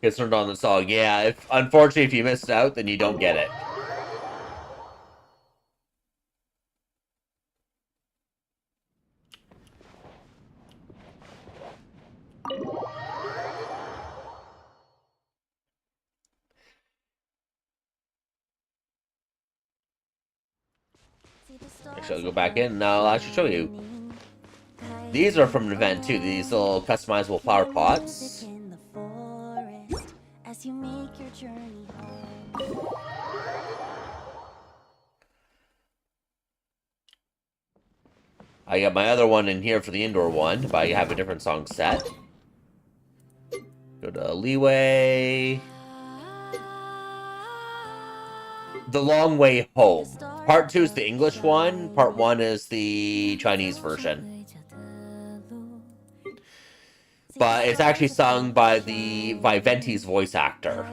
Gets turned on the song. Yeah, unfortunately, if you missed out, then you don't get it. Actually, I'll go back in and I'll actually show you. These are from an event too, these little customizable flower pots. As you make your journey home. I got my other one in here for the indoor one, but I have a different song set. Go to Leeway. The Long Way Home. Part 2 is the English one, Part 1 is the Chinese version. But it's actually sung by Venti's voice actor.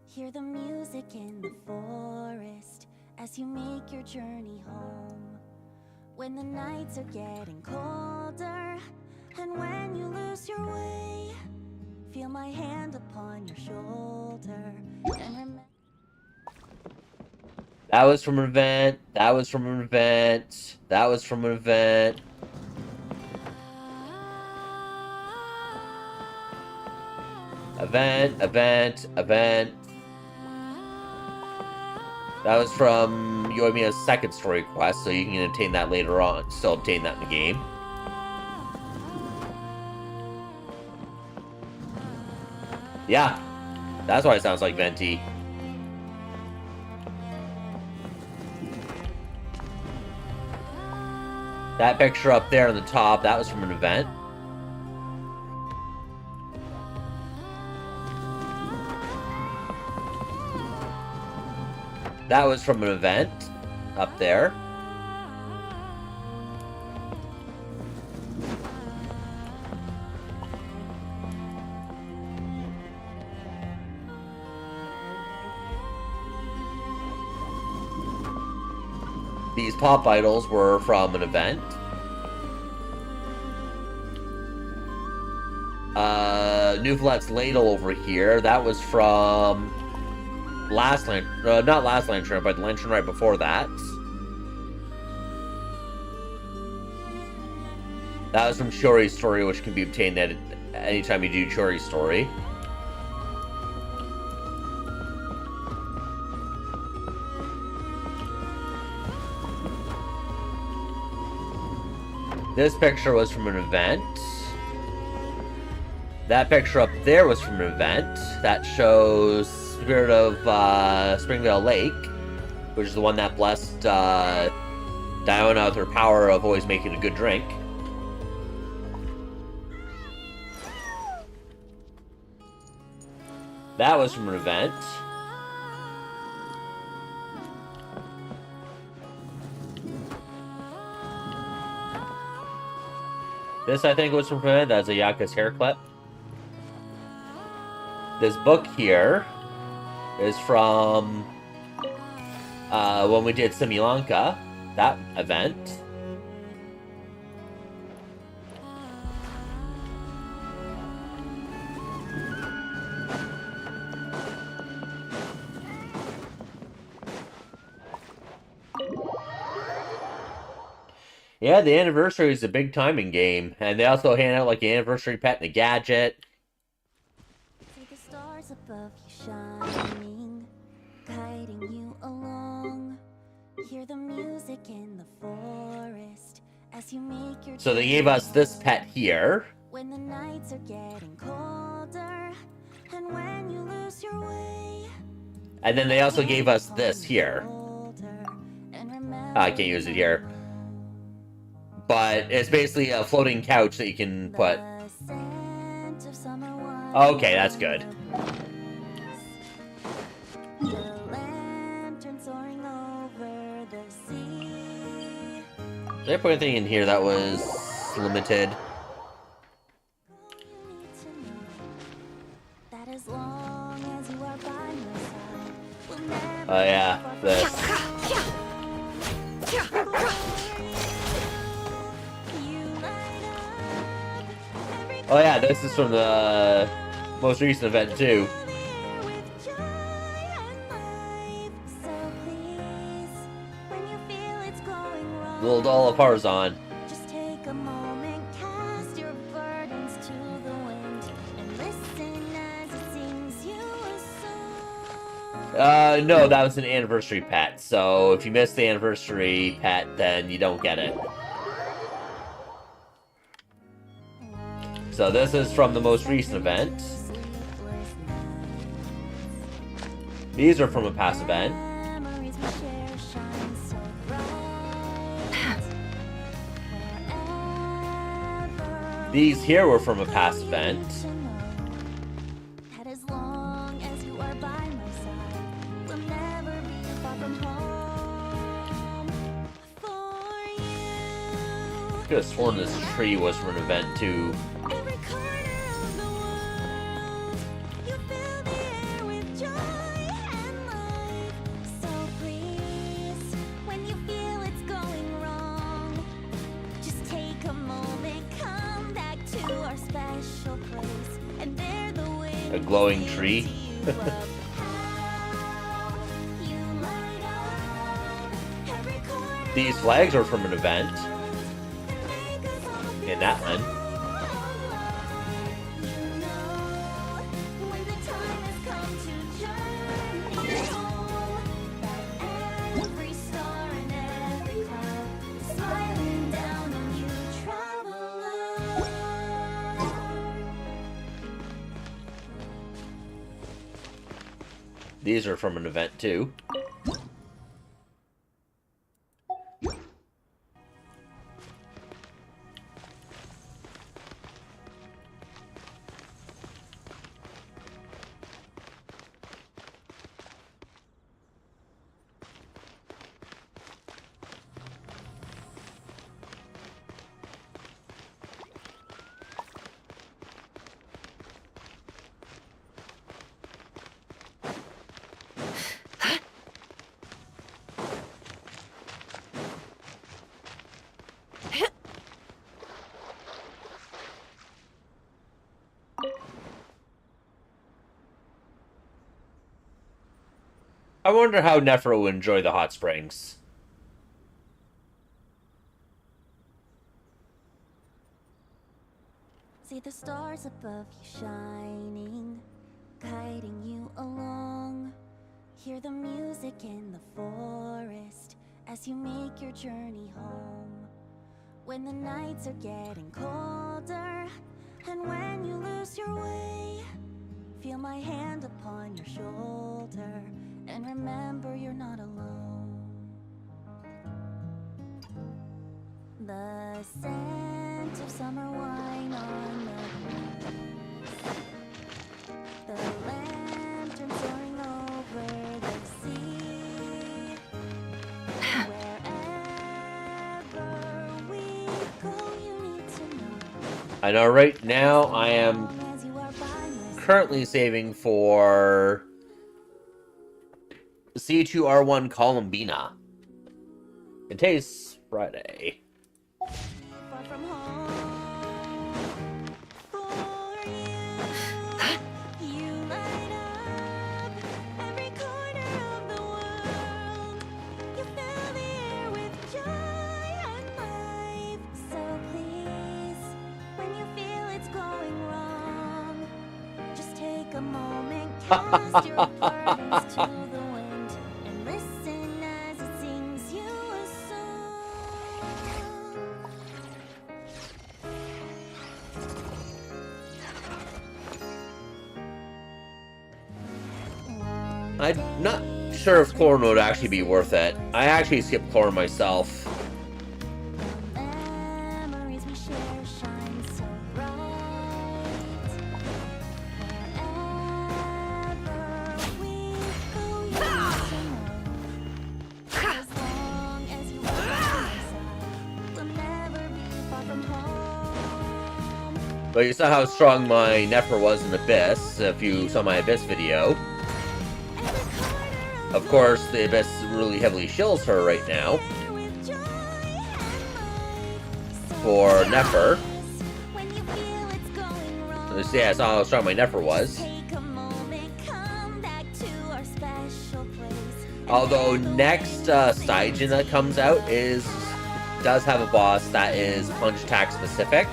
Hear the music in the forest as you make your journey home. When the nights are getting colder and when you lose your way, feel my hand upon your shoulder and remember. That was from an event. That was from an event. That was from an event. Event. That was from Yoimiya's second story quest, so you can obtain that later on. Still obtain that in the game. Yeah, that's why it sounds like Venti. That picture up there on the top, that was from an event. That was from an event up there. These pop idols were from an event. Newfoundland's ladle over here, that was from last lantern, not last lantern, but the lantern right before that. That was from Shori's story, which can be obtained at anytime you do Shori's story. This picture was from an event. That picture up there was from an event. That shows Spirit of Springvale Lake, which is the one that blessed Diona with her power of always making a good drink. That was from an event. This, I think, was from an event. That's a Yaka's hair clip. This book here is from when we did Similanka, that event. Yeah, the anniversary is a big timing game, and they also hand out like the anniversary pet and a gadget. See the stars above you shining, guiding you along. Hear the music in the forest as you make your So they gave us this pet here. when the nights are getting colder and when you lose your way. And then they also gave us this here. I can't use it here. But it's basically a floating couch that you can put. Okay, that's good. Did I put anything in here that was limited? Oh yeah, this. Oh yeah, this is from the most recent event too. Little doll of Harzan. Just take a moment, cast your burdens to the wind, and listen as it sings you a song. No, that was an anniversary pet. So if you missed the anniversary pet, then you don't get it. So this is from the most recent event. These are from a past event. These here were from a past event. I could have sworn this tree was from an event too. A glowing tree. These flags are from an event. In that one. These are from an event too. I wonder how Nephra would enjoy the hot springs. See the stars above you shining, guiding you along. Hear the music in the forest as you make your journey home. When the nights are getting colder, and when you lose your way, feel my hand upon your shoulder, and remember you're not alone. The scent of summer wine on the breeze, the lantern soaring over the sea. Wherever we go, you need to know. I know right now I am currently saving for C2R1 Columbina. It tastes Friday. Far from home, for you, you light up every corner of the world. You fill the air with joy and life. So please, when you feel it's going wrong, just take a moment, cast your burdens to the wind, and listen as it sings you a song. I'm not sure if corn would actually be worth it. I actually skip corn myself. Memories we share shine so bright. Wherever we go, you need to know. As long as you are by my side, we'll never be far from home. But you saw how strong my Nephra was in Abyss, if you saw my Abyss video. Of course, the Abyss really heavily shills her right now. For Nephra. So yeah, I saw how strong my Nephra was. Although next Stygian that comes out does have a boss that is punch attack specific.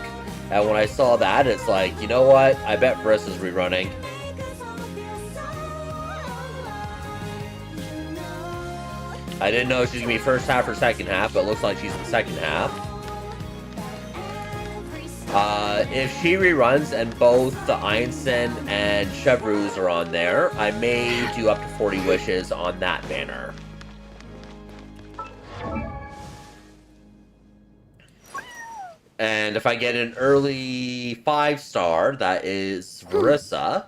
And when I saw that, it's like, you know what? I bet Briss is rerunning. I didn't know she's gonna be first half or second half, but it looks like she's in the second half. If she reruns and both the Einstein and Chevreuse are on there, I may do up to 40 wishes on that banner. And if I get an early 5-star, that is Verissa.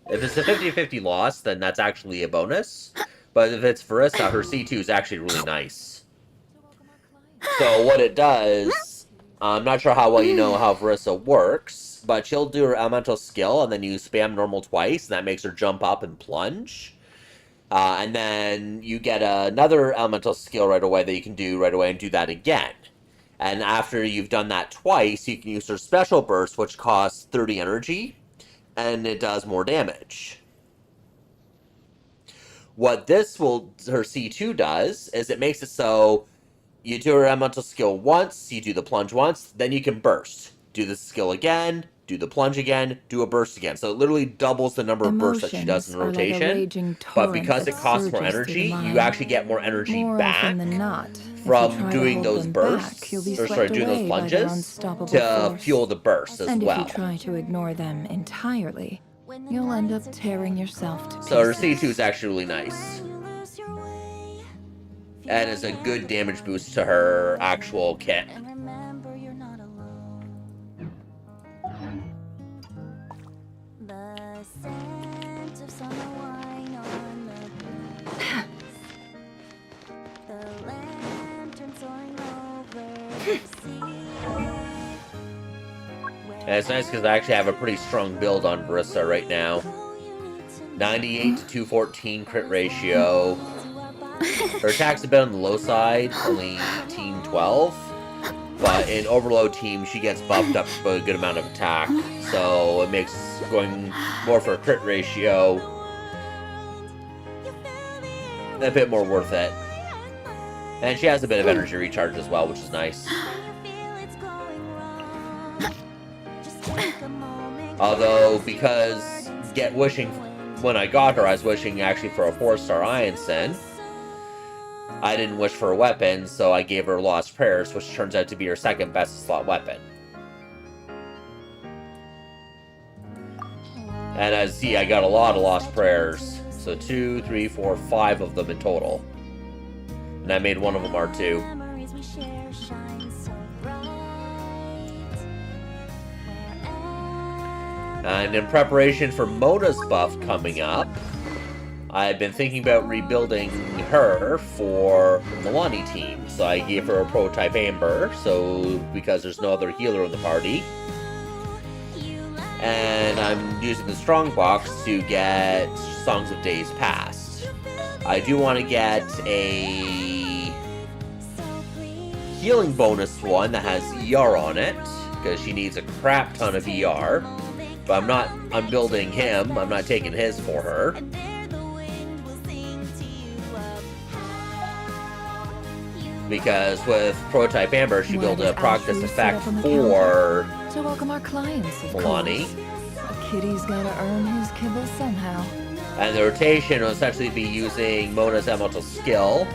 If it's a 50-50 loss, then that's actually a bonus. But if it's Verissa, her C2 is actually really nice. So what it does, I'm not sure how well you know how Verissa works, but she'll do her elemental skill, and then you spam normal twice, and that makes her jump up and plunge. And then you get another elemental skill right away that you can do right away and do that again. And after you've done that twice, you can use her special burst, which costs 30 energy, and it does more damage. What her C2 does is it makes it so you do her elemental skill once, you do the plunge once, then you can burst. Do the skill again, do the plunge again, do a burst again. So it literally doubles the number of bursts that she does in rotation. But because it costs more energy, you actually get more energy back from doing those bursts, doing those plunges to fuel the bursts as well. And if you try to ignore them entirely, you'll end up tearing yourself to pieces. So her C2 is actually really nice. And is a good damage boost to her actual kit. The scent of summer wine on the lantern soaring over the sea. And it's nice because I actually have a pretty strong build on Verissa right now. 98 to 214 crit ratio. Her attack's a bit on the low side, only 18-12. But in Overload team, she gets buffed up by a good amount of attack. So it makes going more for a crit ratio a bit more worth it. And she has a bit of energy recharge as well, which is nice. Although, because when I got her, I was wishing actually for a 4-star Ironson. I didn't wish for a weapon, so I gave her Lost Prayers, which turns out to be her second best slot weapon. And as you see, I got a lot of Lost Prayers. So 2, 3, 4, 5 of them in total. And I made one of them R2. And in preparation for Mona's buff coming up, I've been thinking about rebuilding her for the Milani team. So I gave her a prototype Amber, because there's no other healer in the party. And I'm using the Strong Box to get Songs of Days Past. I do want to get a healing bonus one that has ER on it, because she needs a crap ton of ER. But I'm building him, I'm not taking his for her. Because with Prototype Amber, she built a proc this effect for to welcome our clients, of Milani. A kitty's gotta earn his kibble somehow. And the rotation will essentially be using Mona's elemental skill.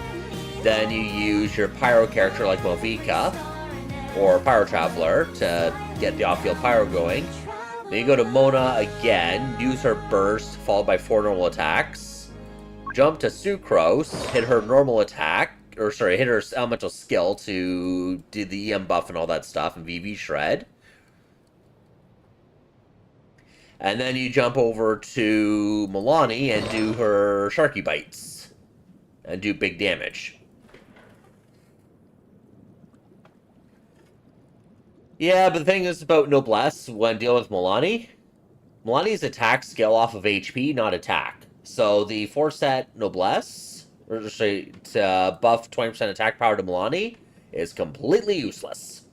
Then you use your Pyro character like Movika or Pyro Traveler to get the off-field Pyro going. Then you go to Mona again, use her burst, followed by 4 normal attacks. Jump to Sucrose, hit her normal attack, hit her elemental skill to do the EM buff and all that stuff, and VV Shred. And then you jump over to Milani and do her Sharky Bites. And do big damage. Yeah, but the thing is about Noblesse when dealing with Milani. Milani's attack scale off of HP, not attack. So the 4-set Noblesse, or sorry, to buff 20% attack power to Milani, is completely useless.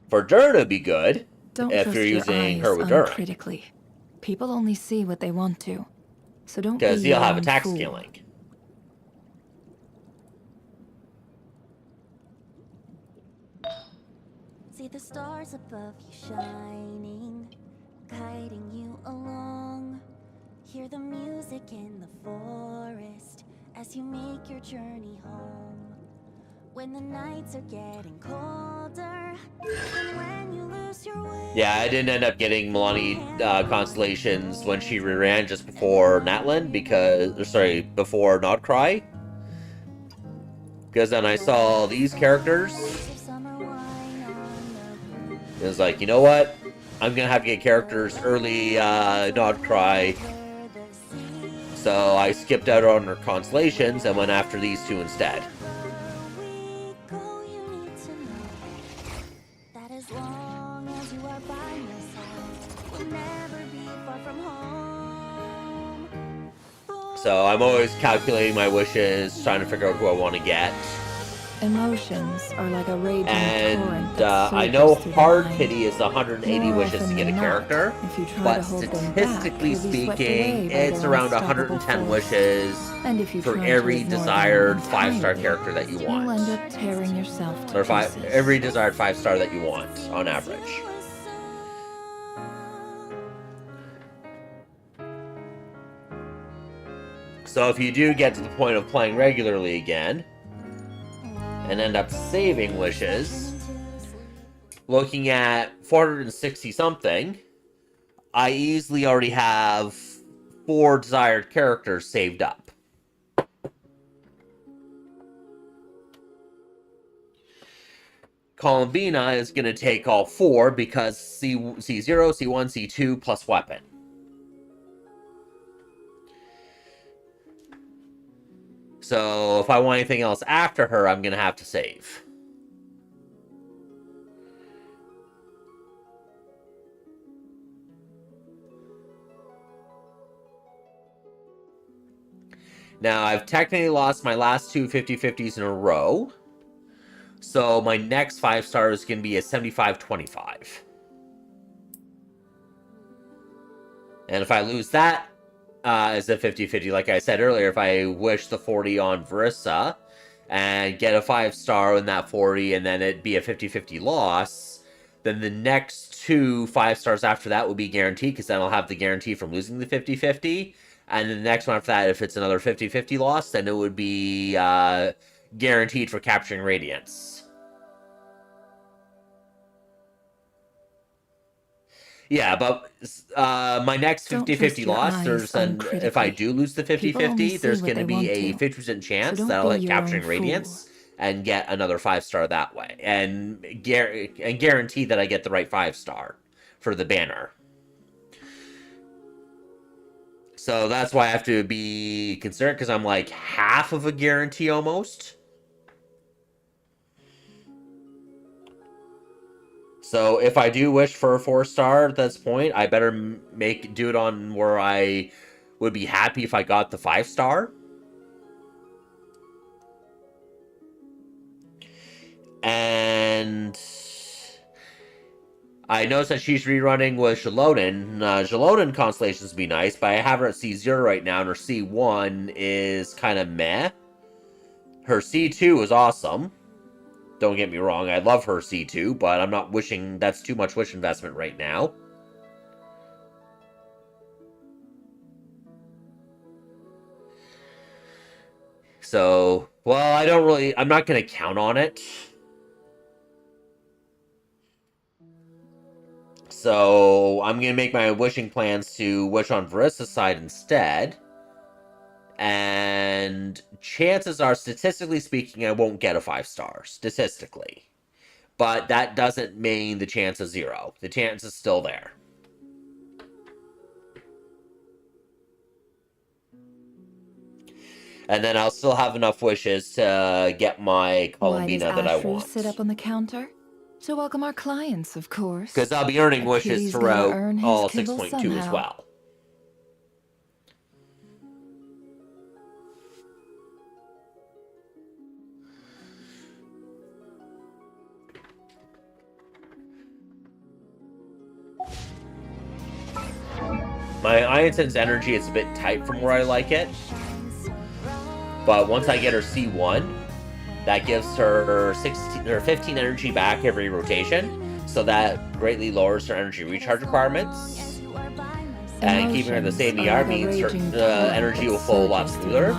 For Durn, it'd be good Don't if trust you're your using eyes her with Durn. uncritically. People only see what they want to. So don't be Because he'll have your own attack fool. scaling. See the stars above you shining, guiding you along. Hear the music in the forest as you make your journey home. When the nights are getting colder, and when you lose your way. Yeah, I didn't end up getting Milani constellations when she reran just before Natlan, before Nodcry. Because then I saw these characters. It was like, you know what? I'm gonna have to get characters early Nodcry. So I skipped out on her constellations and went after these two instead. So I'm always calculating my wishes, trying to figure out who I want to get. Emotions are like a raging torrent And that I know surges through the hard mind. pity is 180 More wishes to often get a than not, character, if you try but to hold them back, statistically you'll be swept speaking, away by it's their around unstoppable 110 force. wishes And if you for try to every ignore them desired 5-star entirely, character that you you'll want. end up tearing yourself to Or pieces. every desired 5-star that you want, on average. So if you do get to the point of playing regularly again, and end up saving wishes, looking at 460 something, I easily already have 4 desired characters saved up. Columbina is going to take all 4 because C0, C1, C2 plus weapon. So if I want anything else after her, I'm going to have to save. Now, I've technically lost my last 2 50-50s in a row. So my next 5-star is going to be a 75-25. And if I lose that as a 50-50, like I said earlier, if I wish the 40 on Verissa and get a 5-star in that 40 and then it'd be a 50-50 loss, then the next 2 5-stars after that will be guaranteed, because then I'll have the guarantee from losing the 50-50. And the next one after that, if it's another 50-50 loss, then it would be guaranteed for capturing Radiance. Yeah, but my next 50-50 loss, if I do lose the 50-50, there's going to be a 50% chance that I'll hit capturing Radiance and get another 5-star that way. And guarantee that I get the right 5-star for the banner. So that's why I have to be concerned, because I'm like half of a guarantee almost. So if I do wish for a 4-star at this point, I better do it on where I would be happy if I got the 5-star. And I noticed that she's rerunning with Xilonen. Xilonen constellations would be nice, but I have her at C0 right now, and her C1 is kind of meh. Her C2 is awesome. Don't get me wrong, I love her C2, but I'm not wishing, that's too much wish investment right now. So, well, I'm not going to count on it. So, I'm going to make my wishing plans to wish on Verissa's side instead. And chances are, statistically speaking, I won't get a 5-star. Statistically. But that doesn't mean the chance is 0. The chance is still there. And then I'll still have enough wishes to get my Columbina that I want. Sit up on the counter? To welcome our clients, of course. Because I'll be earning wishes throughout all 6.2 as well. My Iansen's energy is a bit tight from where I like it. But once I get her C1, that gives her 15 energy back every rotation. So that greatly lowers her energy recharge requirements. And keeping her the same ER means her energy will flow a lot smoother.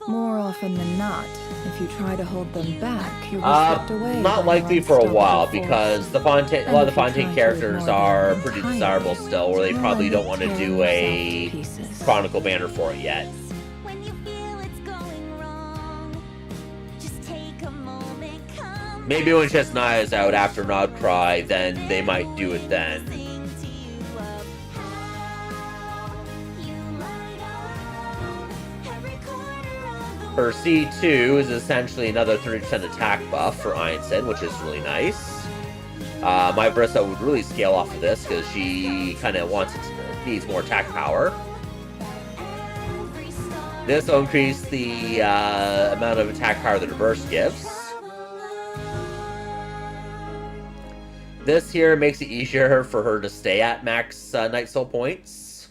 More often than not, if you try to hold them back, you'll be swept away. Not likely for a while, because a lot of the Fontaine characters are pretty desirable still, where they probably don't want to do a Chronicle banner for it yet. Maybe when Chesnaya's out after Nodcry, then they might do it then. Her C2 is essentially another 30% attack buff for Einstein, which is really nice. My Verissa would really scale off of this, because she kind of needs more attack power. This will increase the amount of attack power the reverse gives. This here makes it easier for her to stay at max Night Soul points.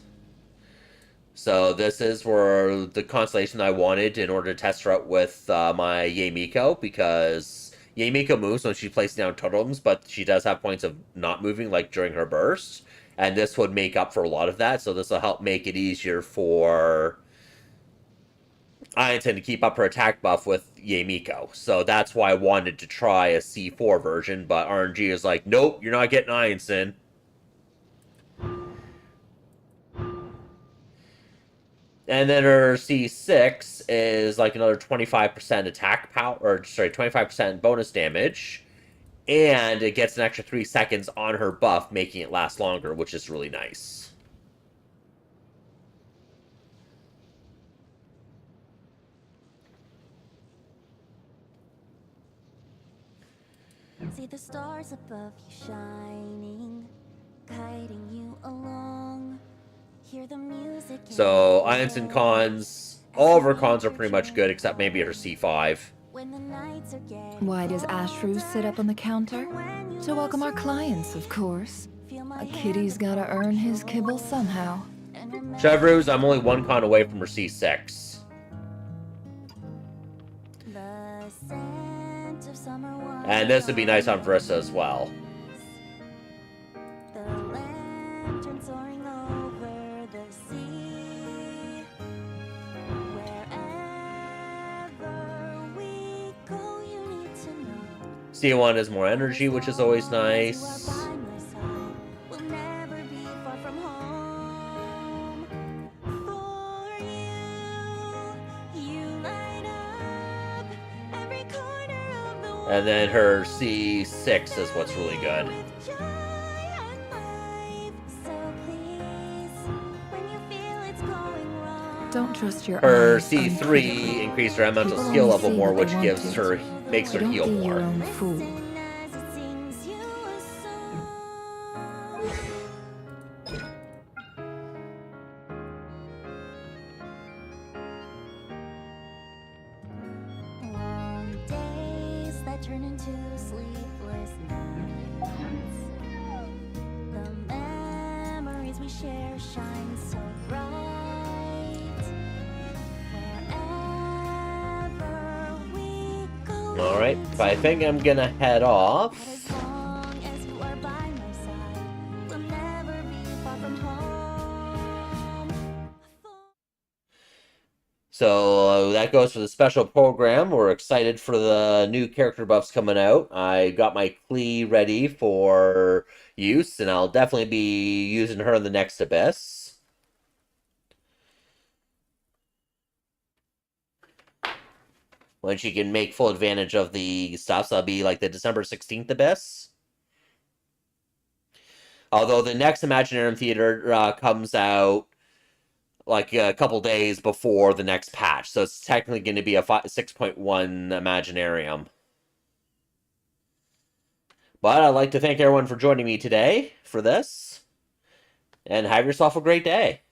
So this is where the constellation I wanted in order to test her out with my Yeimiko, because Yeimiko moves when she places down totems, but she does have points of not moving, like during her burst. And this would make up for a lot of that, so this will help make it easier for Einstein to keep up her attack buff with Yeimiko. So that's why I wanted to try a C4 version, but RNG is like, nope, you're not getting Einstein. And then her C6 is like another 25% attack power, or sorry, 25% bonus damage. And it gets an extra 3 seconds on her buff, making it last longer, which is really nice. See the stars above you shining, guiding you along. Hear the music. So, Einstein cons, all of her cons are pretty much good, except maybe her C5. Why does Ashru sit up on the counter? To welcome our clients, of course. A kitty's gotta earn his kibble somehow. Chevruz, I'm only one con away from her C6. And this would be nice on Vrissa as well. C1 has more energy, which is always nice. And then her C6 is what's really good. Don't trust your Her eyes C3 increased her elemental People skill only level see more, what they which want gives to. her makes her Don't heal be more. your own fool. Long days that turn into sleepless nights. The memories we share shine so bright. Wherever we go. Alright, but I think I'm gonna head off. As long as you are by my side, we'll never be far from home. So that goes for the special program. We're excited for the new character buffs coming out. I got my Klee ready for use, and I'll definitely be using her in the next Abyss. When she can make full advantage of the stuff, so that'll be like the December 16th Abyss. Although the next Imaginarium Theater comes out like a couple days before the next patch, so it's technically going to be a 6.1 Imaginarium. But I'd like to thank everyone for joining me today for this, and have yourself a great day.